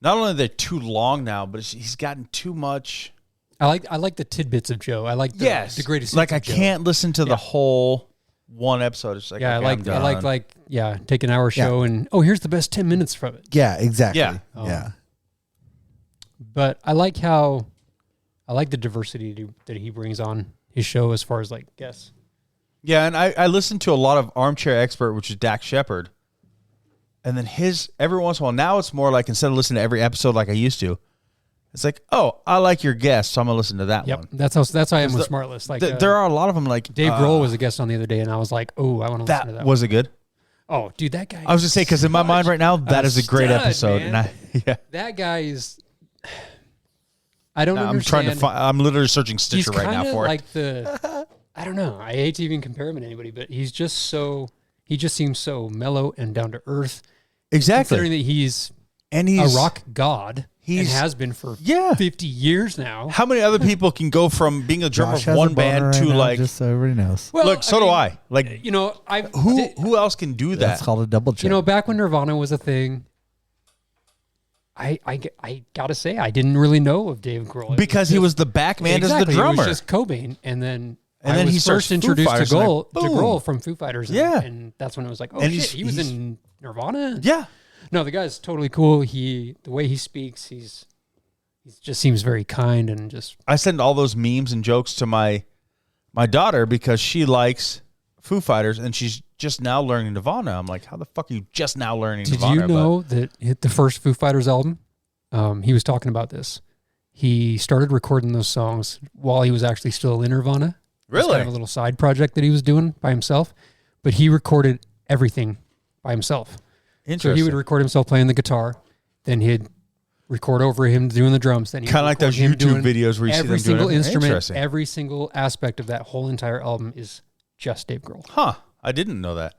Not only they're too long now, but he's gotten too much. I like the tidbits of Joe. I like the greatest. Like hits I of Joe. can't listen to Yeah. the whole one episode. It's like Yeah, okay, I I'm like done. take an hour show and here's the best 10 minutes from it. Yeah, exactly. Yeah. Yeah. But I like the diversity that he brings on his show as far as like guests. Yeah, and I listened to a lot of Armchair Expert, which is Dak Shepard. And then every once in a while, now it's more like instead of listening to every episode like I used to, it's like, oh, I like your guest, so I'm gonna listen to that Yep, one. that's how I am with the- Smartless. Like There are a lot of them. Like Dave Grohl was a guest on the other day, and I was like, oh, I want to listen to that. that. Was it good? one. Oh, dude, that guy. I was gonna say because in my mind right now, that is a great stud, episode, man. and yeah. that guy is. I don't I'm understand. trying to find. I'm literally searching He's Stitcher right now kinda for it. like the. I don't know. I hate to even compare him to anybody, but he's just so. He just seems so mellow and down to earth. Exactly, Considering that he's and he's a rock god and he's- has been for Yeah. 50 years now. How many other people can go from being a drummer Josh of has a one boner band right to now, like? just so everybody knows. Well, Look, so do mean, I. Like, You know, who else can do that? That's called a double check. You know, back when Nirvana was a thing, I gotta say I didn't really know of Dave Grohl. It Because he was the back man as the exactly, drummer. It was just Cobain, and then And then was he starts first Foo introduced Fighters to and Grohl, like, boom. from Foo Fighters. And, Yeah. and that's when it was like, oh And shit, he was he's- in Nirvana. yeah. No, the guy's totally cool. The way he speaks, he just seems very kind and just I send all those memes and jokes to my daughter because she likes Foo Fighters and she's just now learning Nirvana. I'm like, how the fuck are you just now learning Did Nirvana? you know that the first Foo Fighters album, he was talking about this. He started recording those songs while he was actually still in Nirvana. It was Really? kind of a little side project that he was doing by himself, but he recorded everything by himself. So Interesting. he would record himself playing the guitar, then he'd record over him doing the drums. Then Kind of like those YouTube videos where you see them every doing single it. instrument, Interesting. every single aspect of that whole entire album is just Dave Grohl. Huh. I didn't know that.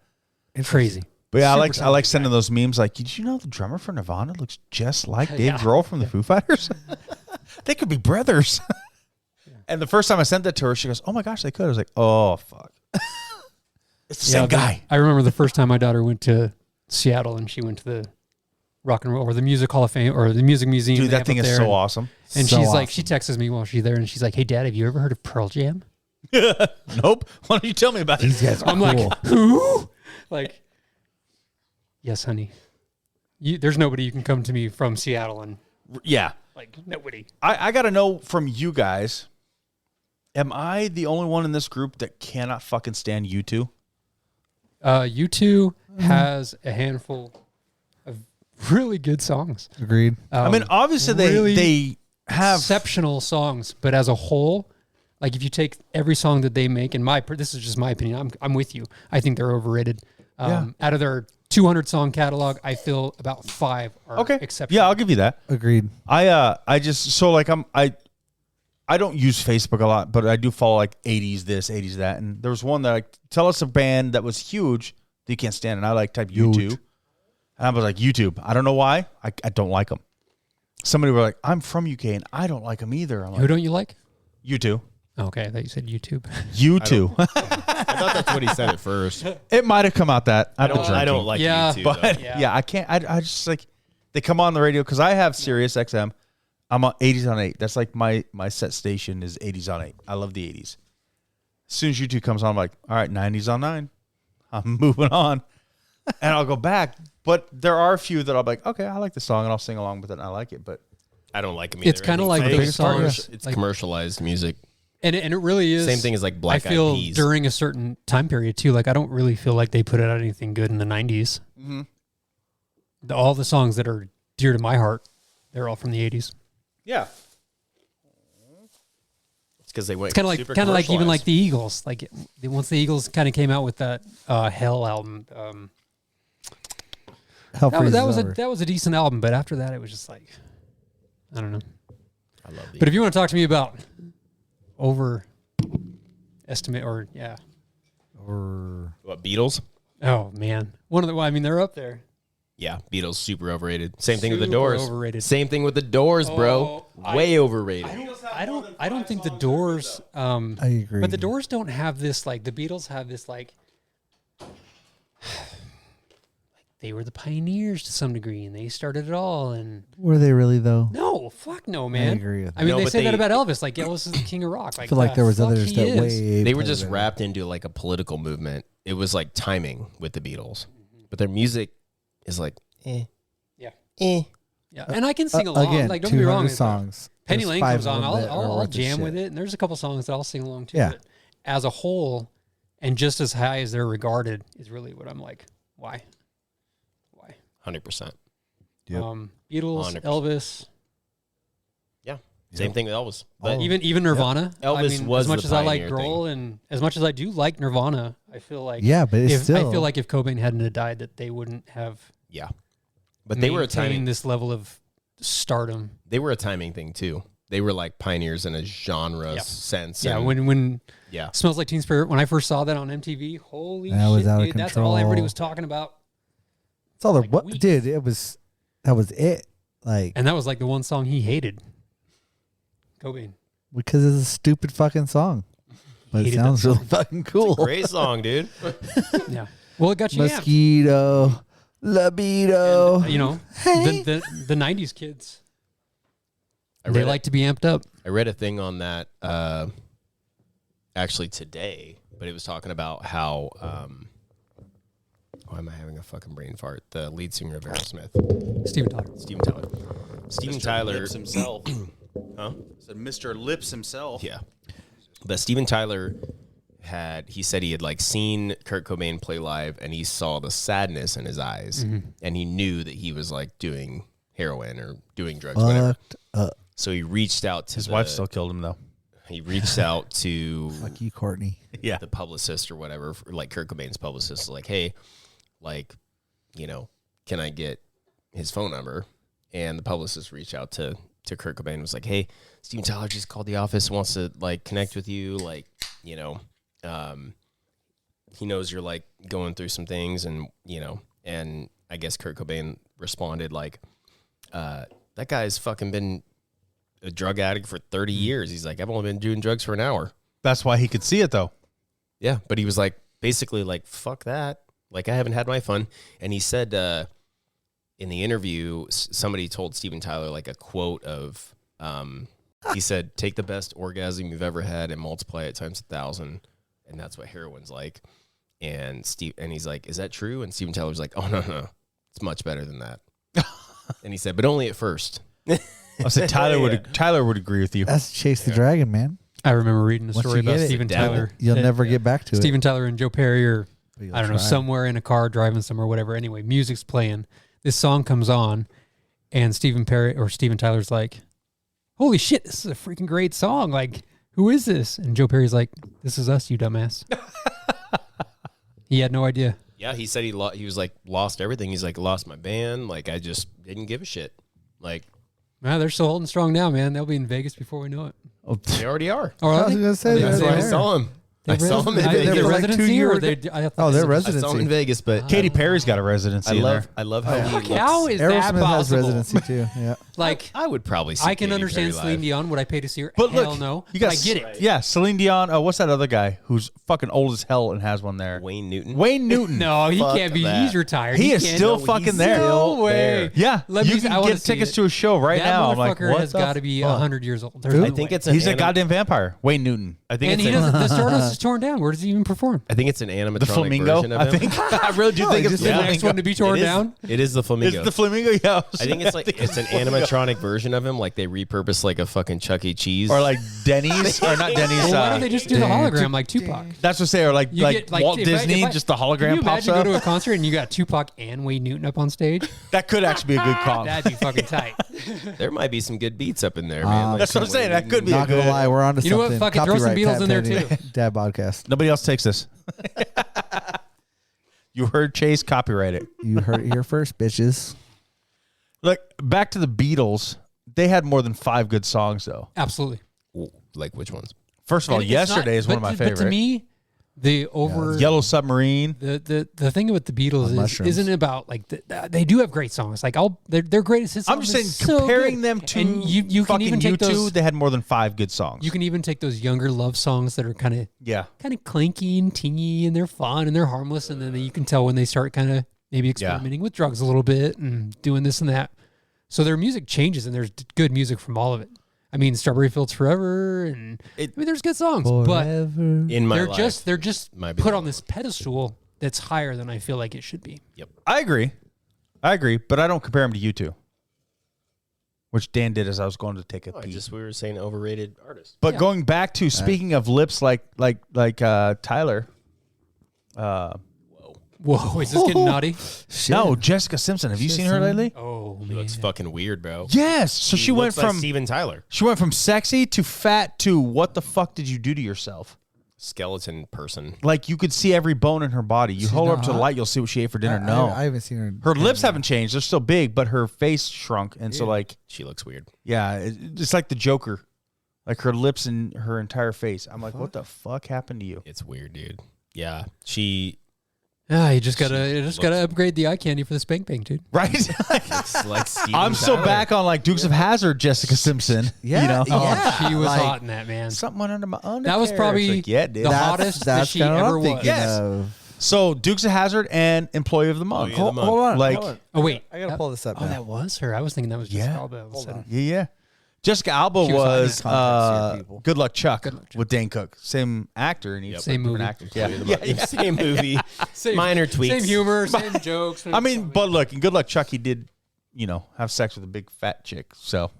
Crazy. But yeah, I Super like talented sending guy. those memes. Like, did you know the drummer for Nirvana looks just like Dave Yeah. Grohl from the Foo Fighters? They could be brothers. And the first time I sent that to her, she goes, "Oh my gosh, they could." I was like, "Oh fuck, it's the same guy." I remember the first time my daughter went to Seattle and she went to the Rock and Roll or the Music Hall of Fame or the Music Museum. Dude, they that have thing up is there. so awesome. And So she's like, awesome. she texts me while she's there and she's like, "Hey, Dad, have you ever heard of Pearl Jam?" Nope. Why don't you tell me about it? These guys are I'm cool. like, who? Like, yes, honey. There's nobody you can come to me from Seattle and Yeah, like nobody. I got to know from you guys. Am I the only one in this group that cannot fucking stand U2? U2 has a handful of really good songs. Agreed. I mean, obviously really they have exceptional songs, but as a whole, like if you take every song that they make, this is just my opinion. I'm with you. I think they're overrated. Out of their 200 song catalog, I feel about 5 are okay. exceptional. Yeah, I'll give you that. Agreed. I just so like I don't use Facebook a lot, but I do follow like 80s this, 80s that. And there was one that like, tell us a band that was huge that you can't stand. And I like type YouTube. And I was like, YouTube. I don't know why. I don't like them. Somebody were like, I'm from UK and I don't like them either. I'm Who like, don't you like? U2. Okay, I thought you said YouTube. U2. I thought that's what he said at first. It might have come out that. I don't like Yeah, YouTube. But though. yeah, I can't. I just like, they come on the radio because I have Sirius XM. I'm on 80s on 8. That's like my set station is 80s on 8. I love the 80s. As soon as YouTube comes on, I'm like, all right, 90s on 9. I'm moving on. And I'll go back. But there are a few that I'll be like, okay, I like the song and I'll sing along with it and I like it. But I don't like them either. It's kinda I think like for the those biggest part, songs, It's like- commercialized music. And it really is. Same thing as like Black I feel Eyed Peas. during a certain time period too. Like I don't really feel like they put out anything good in the 90s. mm-hmm. All the songs that are dear to my heart, they're all from the 80s. yeah. It's because they went It's kind of like even like the Eagles. Like once the Eagles kind of came out with that Hell album, Hell that was freezes over. that was a decent album. But after that, it was just like I don't know. I love the But if you want to talk to me about overestimate or Or what, Beatles? oh man, they're up there. Yeah, Beatles super overrated. Same thing with the Super Doors. overrated. Same thing with the Doors, bro. Way overrated. I don't think the Doors. I agree. But the Doors don't have this like the Beatles have this like they were the pioneers to some degree and they started it all and Were they really though? no, fuck no, man. I agree with I mean, No, they but say that they- about Elvis. Like Elvis is the king of rock. Like, I feel like there was fuck others he that is. way. They were played just better. wrapped into like a political movement. It was like timing with the Beatles. But their music is like, Yeah. eh. Yeah, and I can sing along. Again, like, don't get me wrong. 200 songs. Penny There's Lane 5 comes of on. them that are I'll worth the jam shit. with it, and there's a couple songs that I'll sing along to. Yeah. But as a whole, and just as high as they're regarded, is really what I'm like. Why? 100%. Yep. Beatles, 100%. Elvis, Yeah. Same thing with Elvis. But even Nirvana. Elvis was as much the as I like pioneer Grohl, and as much as I do like Nirvana, I feel like Yeah, but it's if, still. I feel like if Cobain hadn't have died, that they wouldn't have. yeah. But they were a maintained timing. this level of stardom. They were a timing thing too. They were like pioneers in a genre Yeah. sense. Yeah, and- when yeah. Smells Like Teen Spirit, when I first saw that on MTV, holy That was shit, out of dude, that's all everybody control. was talking about. It's all the like what, weeks. dude. That was it. Like And that was like the one song he hated. Cobain. because it's a stupid fucking song, but it Hated that sounds really song. fucking cool. Great song, dude. Yeah. Well, it got you amped. Mosquito, libido. And, you know, Hey. the 90s kids, I they read, like to be amped up. I read a thing on that actually today, but it was talking about how why am I having a fucking brain fart? The lead singer of Aerosmith, Steven Tyler. Steven Tyler. Steven Tyler Lips himself. Huh? Said Mr. Lips himself. Yeah. But Steven Tyler he said he had like seen Kurt Cobain play live and he saw the sadness in his eyes and he knew that he was like doing heroin or doing drugs, whatever. Fucked up. So he reached out to His wife still killed him though. he reached out to Fuck you, Courtney. Yeah. the publicist or whatever, like Kurt Cobain's publicist, like, hey, like, you know, can I get his phone number? And the publicist reached out to Kurt Cobain and was like, hey, Steven Tyler just called the office, wants to like connect with you. Like, you know, he knows you're like going through some things and, you know, And I guess Kurt Cobain responded like, that guy's fucking been a drug addict for 30 years. He's like, I've only been doing drugs for an hour. That's why he could see it though. Yeah, but he was like, basically like, fuck that. Like, I haven't had my fun. And he said in the interview, somebody told Steven Tyler like a quote of, he said, take the best orgasm you've ever had and multiply it times 1,000. And that's what heroin's like. And he's like, is that true? And Steven Tyler's like, oh, no. It's much better than that. And he said, but only at first. I said Tyler would agree with you. That's Chase the Dragon, man. I remember reading a Once story you get about it, Steven dabble. Tyler. You'll that- never get back to it. Steven Tyler and Joe Perry are, But you'll I don't know, try. somewhere in a car driving somewhere, whatever. Anyway, music's playing. This song comes on, and Steven Tyler's like, holy shit, this is a freaking great song. Like, who is this? And Joe Perry's like, this is us, you dumbass. He had no idea. Yeah, he said he was like, lost everything. He's like, lost my band. Like, I just didn't give a shit. Like, Nah, they're still holding strong now, man. They'll be in Vegas before we know it. they already are. Or I are was they? going to say Are they- That's they're why I there. saw him. I saw him in They're Vegas. Their like 2 residency, years or ago. they? I thought Oh, they their said- I saw him in residency. Vegas, but Katy Perry's got a residency. in there. I love how he looks. How is that Aerosmith has possible? residency too. Yeah. Like, I would probably see I can Katy understand Perry Celine live. Dion. Would I pay to see her? But Hell look, no. you got I get it. Yeah, Celine Dion. What's that other guy who's fucking old as hell and has one there? Wayne Newton. Wayne Newton. No, he Fuck can't be. that. He's retired. He is can't- still No, fucking he's there. still No way. there. Yeah, Let you me- can I wanna get see tickets it. to a show right That now. I'm like, motherfucker what has the got to be fuck? 100 years old. There's Who? no I think way. it's an He's a anim- goddamn vampire. Wayne Newton. I think And it's he an, doesn't. The Stardust is torn down. Where does he even perform? I think it's an animatronic The flamingo. version of I him. think. I really do think he it's just the did The the next flamingo. one to be torn It is- down. It is the flamingo. It's the flamingo. Yeah. I think it's like it's an animatronic version of him. Like they repurposed like a fucking Chuck E. Cheese. or like Denny's or not Denny's. Well, why don't they just do the hologram like Tupac? That's what I say. Or like You get, Walt if I- Disney, if I- just the Can hologram you pops imagine up. go to a concert and you got Tupac and Wayne Newton up on stage? That could actually be a good comp. That'd be fucking tight. there might be some good beats up in there, man. Like That's what I'm some saying. That could be a Not good. gonna lie, we're on to You know what? something. Fuck it, throw some Copyright Beatles in there, Pat Penny. Dad podcast. Nobody else takes this. You heard Chase copyright it. You heard it here first, bitches. Look, back to the Beatles. They had more than 5 good songs, though. Absolutely. Like which ones? First of all, And it's not- Yesterday is one of my but favorites. to me, the over Yellow Submarine. the thing with the Beatles mushrooms. isn't about like they do have great songs. Like their greatest hits. I'm just saying, comparing them to and you can fucking even take U2, those. they had more than 5 good songs. You can even take those younger love songs that are kind of Yeah. clanky and tingy, and they're fun and they're harmless, and then you can tell when they start kind of maybe experimenting with drugs a little bit and doing this and that. So their music changes, and there's good music from all of it. I mean, Strawberry Fields Forever, and there's good songs, but In my life, they're just might be put the on this pedestal that's higher than I feel like it should be. I agree, but I don't compare them to U2, which Dan did as I was going to take a pee. we were saying overrated artists. But going back to speaking of lips, like Tyler. Whoa, is this getting naughty? No, Jessica Simpson. Have you seen her lately? Oh, He man. looks fucking weird, bro. Yes. So she went looks like from Steven Tyler, sexy to fat to what the fuck did you do to yourself? skeleton person. Like you could see every bone in her body. You hold her up not to the hot? light, you'll see what she ate for dinner. I haven't seen her. Her lips haven't changed. They're still big, but her face shrunk. And so like, She looks weird. yeah, it's like the Joker. Like her lips and her entire face. I'm like, what the fuck happened to you? It's weird, dude. Yeah, she You just gotta upgrade the eye candy for the spank bank, dude. Right? looks like Steven I'm still Tyler. back on like Dukes of Hazzard, Jessica Simpson. Yeah, You know? yeah. She was like- hot in that, man. Something under my undercarriage. That was probably Like, yeah, dude. the hottest that she kinda what I'm ever was. thinking Yes. of. So Dukes of Hazzard and Employee of the Month. Employee of the Hold on. Like- hold on. Oh wait, I gotta pull this up Oh, now. that was her. I was thinking that was Jessica Yeah. Alba. All of a sudden. Yeah. Jessica Alba She was hot in was that context here, people. Good Luck Chuck Good Luck Chuck. with Dane Cook. Same actor and he's Same different movie. actors. Yeah, same movie, minor tweaks. Same humor, same jokes. I mean, but look, in Good Luck Chuck, he did, have sex with a big fat chick. So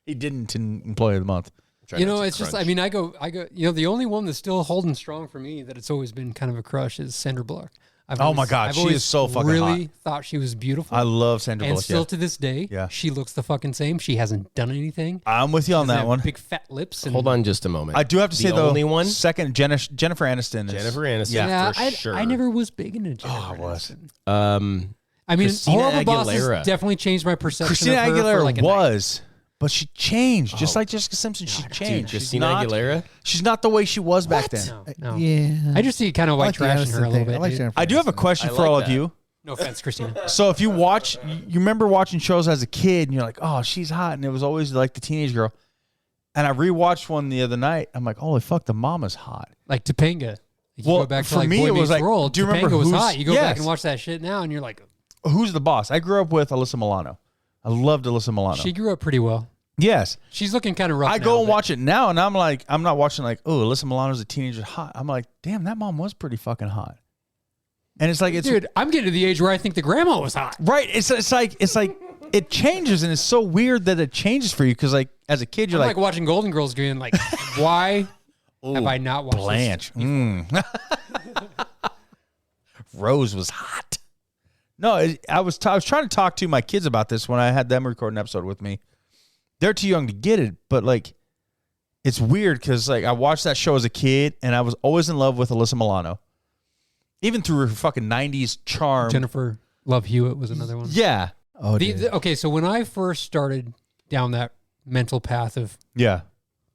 he didn't in Employee of the Month. Try not to it's just. crunch. I mean, I go. The only one that's still holding strong for me that it's always been kind of a crush is Sandra Bullock. Oh my God, I've she always is so fucking really hot. thought she was beautiful. I love Sandra and Bullock. still Yeah. to this day, Yeah. she looks the fucking same. She hasn't done anything. I'm with you on Doesn't that have one. Big fat lips. And Hold on just a moment. I do have to The say though, only one, second Jennifer Aniston. Is, Jennifer Aniston. Yeah. for sure. I never was big into Jennifer. I was. Aniston. I mean, Christina Horrible Bosses Aguilera. definitely changed my perception Christina of her Aguilera for like a night. was. But she changed, just like Jessica Simpson. She changed. Christina Aguilera. She's not the way she was back then. No. Yeah. I just see kind of white trash in her a little bit. dude. I do have a question I for like all that. of you. No offense, Christina. So if you watch, you remember watching shows as a kid, and you're like, "Oh, she's hot," and it was always like the teenage girl. And I rewatched one the other night. I'm like, "Holy fuck, the mama's hot." Like Topanga. You Well, go back to for like me, Boy it was Meets like, World. do you remember Topanga was who's- hot. You go back yes. and watch that shit now, and you're like, Who's the boss? I grew up with Alyssa Milano. I loved Alyssa Milano. she grew up pretty well. Yes. She's looking kind of rough. I now, go and but- watch it now, and I'm like, I'm not watching like, oh, Alyssa Milano's a teenager hot. I'm like, damn, that mom was pretty fucking hot. And it's like, it's Dude, I'm getting to the age where I think the grandma was hot. right. It's like it changes, and it's so weird that it changes for you because like as a kid, you're I'm like, like watching Golden Girls doing like, why have I not watched Blanche. Rose was hot. No, I was trying to talk to my kids about this when I had them record an episode with me. They're too young to get it, but like, it's weird because like I watched that show as a kid, and I was always in love with Alyssa Milano, even through her fucking '90s charm. this? Jennifer Love Hewitt was another one. Yeah, Oh, dude. Okay, so when I first started down that mental path of yeah.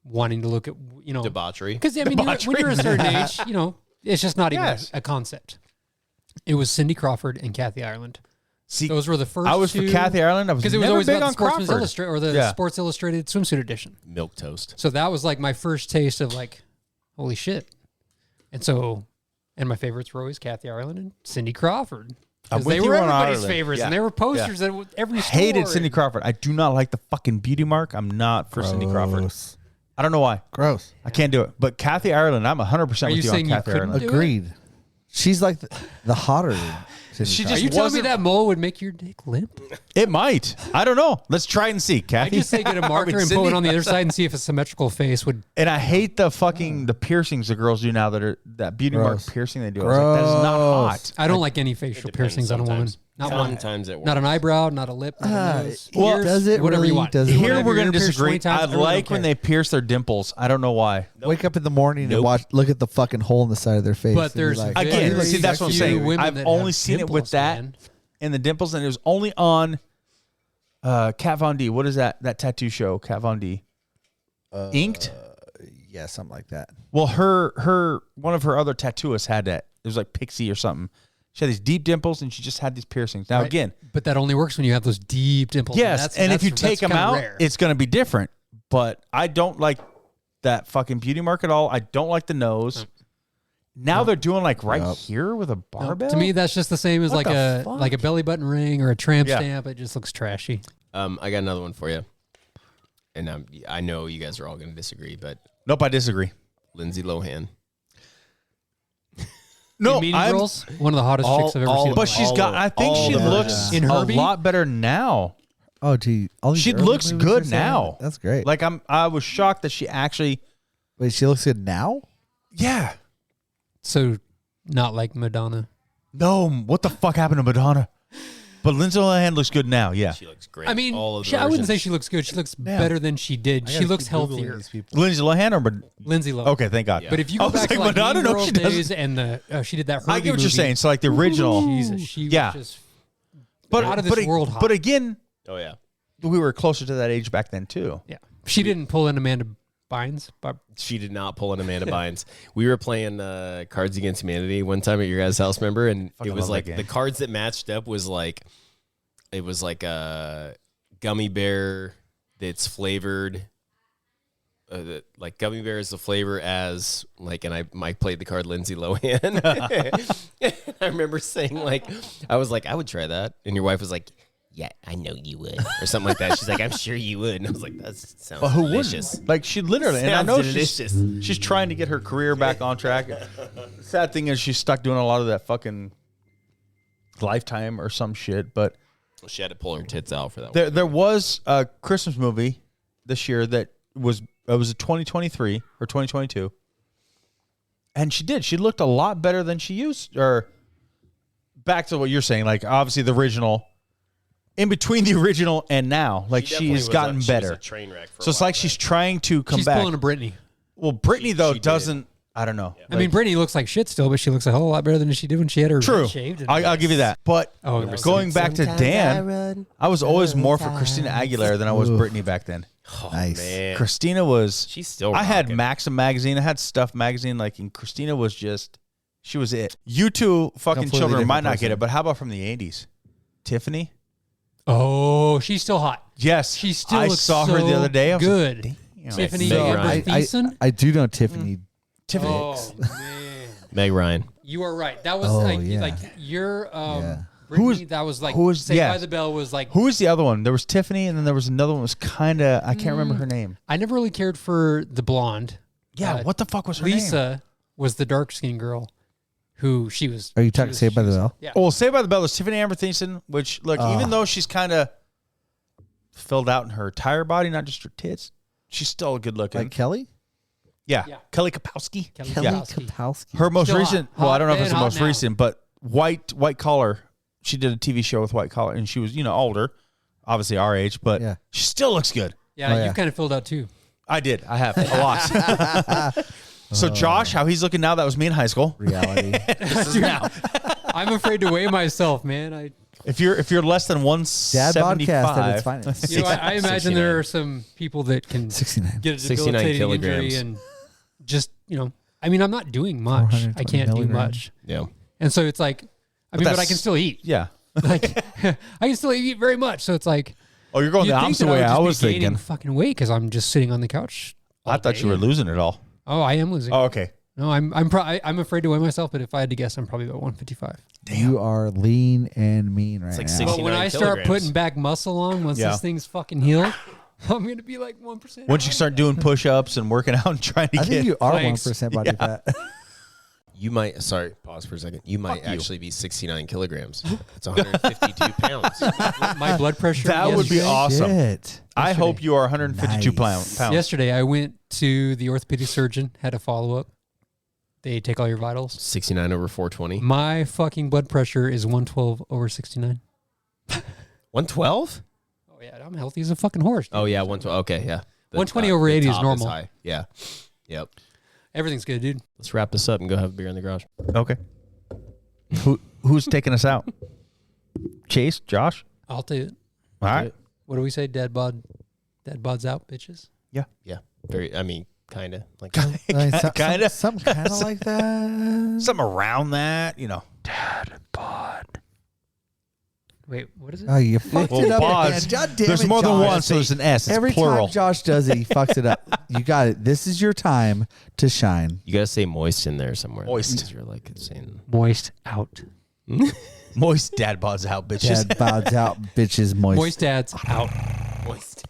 wanting to look at, Debauchery. because I mean, when you're a certain age, it's just not even Yes. a concept. It was Cindy Crawford and Kathy Ireland. See, Those were the first. I was for Kathy Ireland. I was because it was never always big about on the Sportsman's Crawford. Illustrated or the Yeah. Sports Illustrated swimsuit edition. Milk toast. So that was like my first taste of like, holy shit. And my favorites were always Kathy Ireland and Cindy Crawford. I'm 'Cause with they you were on everybody's Ireland. favorites, Yeah. and there were posters at every store. Hated Cindy Crawford. I do not like the fucking beauty mark. I'm not for Cindy Crawford. Gross. I don't know why. Gross. I can't do it. But Kathy Ireland, I'm 100% Are with you you on saying you Kathy couldn't Ireland. do it? Agreed. She's like the hotter. Cindy She Are Crawford. you telling me wasn't- that mole would make your dick limp? It might. I don't know. Let's try and see, I Kathy. just say get a marker and put it on the other side and see if a symmetrical face would. And I hate the fucking the piercings the girls do now that beauty mark Gross. piercing they do. I was like, that is not hot. I don't like any facial piercings on a woman. Not one. Sometimes it works. Not an eyebrow, not a lip, not a nose. well, Ears, does it whatever really? you want. Does it You really? wanna Here have we're your going to ear pierced 20 disagree. times? I really like don't when care. they pierce their dimples. I don't know why. Wake up in the morning and look at the fucking hole in the side of their face. But and be there's like, Again, very see, that's what I'm few saying. women I've that only have seen it with dimples, that man. in the dimples, and it was only on Kat Von D. What is that tattoo show? Kat Von D. Inked? yeah, something like that. Well, her one of her other tattooists had that. It was like Pixie or something. She had these deep dimples, and she just had these piercings. Now, Right. again, But that only works when you have those deep dimples. yes, and if you that's take them kinda out, rare. it's going to be different. But I don't like that fucking beauty mark at all. I don't like the nose. Now they're doing like right here with a No, barbell. to me, that's just the same as What like the a fuck? like a belly button ring or a tramp Yeah. stamp. It just looks trashy. I got another one for you. And I know you guys are all going to disagree, but Nope, I disagree. Lindsay Lohan. No, In Mean I'm- Girls, one of the hottest chicks I've ever seen. in but my she's life. got. I think all she the looks versions. In a Herbie? lot better now. Oh, gee. All these She early looks movies good you're saying? now. That's great. Like I was shocked that she actually. Wait, she looks good now? Yeah. So not like Madonna. No, what the fuck happened to Madonna? But Lindsay Lohan looks good now. Yeah. She looks great. I mean, all of the I wouldn't say versions. she looks good. She looks Yeah. better than she did. I She gotta looks keep Googling healthier. these people. Lindsay Lohan or Lindsay Lohan. okay, thank God. But if you I go was back to like, like Madonna, Mean no, Girls she doesn't. days and she did that Herbie I get what you're movie. saying. So like the original, Jesus, she Yeah. was just but out of this but, world hot. but again, Oh, yeah. we were closer to that age back then too. yeah. She didn't pull in Amanda Bynes, but She did not pull an Amanda Bynes. We were playing Cards Against Humanity one time at your guys' house, remember? And Fucking it was love like that game. the cards that matched up was like, it was like a gummy bear that's flavored. Like gummy bear is the flavor as like, and Mike played the card Lindsay Lohan. I remember saying like, I was like, I would try that. And your wife was like, yeah, I know you would. Or something like that. She's like, I'm sure you would. And I was like, that sounds But who delicious. wouldn't? Like she literally, and I Sounds know delicious. she's trying to get her career back on track. Sad thing is she's stuck doing a lot of that fucking Lifetime or some shit. But She had to pull her tits out for that one. there was a Christmas movie this year that was a 2023 or 2022, and she looked a lot better than she used. Or back to what you're saying, like obviously the original. In between the original and now, like She she's definitely gotten was better. a train wreck for So a it's while like she's back. trying to come she's back. pulling a Britney. Well, Britney though she did. doesn't. I don't know. I mean, Brittany looks like shit still, but she looks a whole lot better than she did when she had her True. shaved. And I'll give you that. But going back to Dan, I was always more for Christina Aguilera than I was Brittany back then. Oh, Nice. man. Christina was. She's still I had rocking. Maxim magazine. I had Stuff magazine. Like, and Christina was just. She was it. You two fucking Completely children different might not person. get it, but how about from the 80s? Tiffany? Oh, she's still hot. Yes. She still I looks sall her the so other day. I was good. Like, damn. Tiffany Meg Amber Ryan. Thiessen. I do know Tiffany. Tiffany. Oh man, Meg Ryan. you are right. That was Oh, like yeah. like your Yeah. Brittany, that was like who was- Saved yeah. by the Bell was like. Who was the other one? There was Tiffany, and then there was another one that was kind of, I can't remember her name. I never really cared for the blonde. Yeah, what the fuck was her name? Lisa was the dark skinned girl who she was. Are you talking Saved by the Bell? Yeah. Well, Saved by the Bell is Tiffany Amber Thiessen, which, look, even though she's kind of filled out in her entire body, not just her tits, she's still good looking. Like Kelly? Yeah. Yeah. Kelly Kapowski. Kelly Kelly Kapowski. Kapowski. Her most Still recent, hot. well, I don't know if Hot it's the and most hot now. recent, but white collar. She did a TV show with White Collar, and she was, older, obviously our age, but Yeah. she still looks good. Yeah, Oh, yeah. you kind of filled out too. I did. I have a lot. So Josh, how he's looking now, that was me in high school. Reality. This is now. I'm afraid to weigh myself, man. If you're less than Dad 175, podcast at its finest. You know, I imagine 69. there are some people that can 69. get a 69 debilitating injury kilograms. and just, I mean, I'm not doing much. I 420 can't do milligrams. much. Yeah. And so it's like, I mean, but I that's- can still eat. yeah. Like, I can still eat very much. So it's like, Oh, you're going you'd the think opposite that way would I just was be gaining thinking. fucking weight because I'm just sitting on the couch. I all thought you day. were losing it all. Oh, I am losing. Oh, okay. No, I'm afraid to weigh myself, but if I had to guess, I'm probably about 155. You are lean and mean right like now. 60. But when 69 I start kilograms. putting back muscle on, once Yeah. this thing's fucking healed, I'm going to be like 1%. Once you start doing push-ups and working out and trying to I get, think you are Planks. 1% body fat. You might, sorry, pause for a second. You might Fuck you. actually be 69 kilograms. That's 152 pounds. My blood pressure. That would be yesterday- awesome. Shit. I hope you are 152 Nice. pounds. Yesterday, I went to the orthopedic surgeon, had a follow up. They take all your vitals. 69 over 420. My fucking blood pressure is 112 over 69. 112? Oh, yeah. I'm healthy as a fucking horse. Oh, yeah, 112. Okay, yeah. 120 over 80 is top normal. high. Yeah. Yep. Everything's good, dude. Let's wrap this up and go have a beer in the garage. Okay. Who's taking us out? Chase, Josh. I'll do it. All right. What do we say? Dad bod's out, bitches. Yeah. Very, I mean, kind of. Like, Kinda. Something kind of like that. Something around that, Wait, what is it? Oh, you fucked Well, it up. bods, again. God damn there's it, more than Josh. one, so there's an S. It's Every plural. time Josh does it, he fucks it up. You got it. This is your time to shine. you got to say moist in there somewhere. Moist. 'Cause You're like saying. Moist out. Moist dad bods out, bitches. Dad bods out, bitches moist. Moist dad's out. Moist.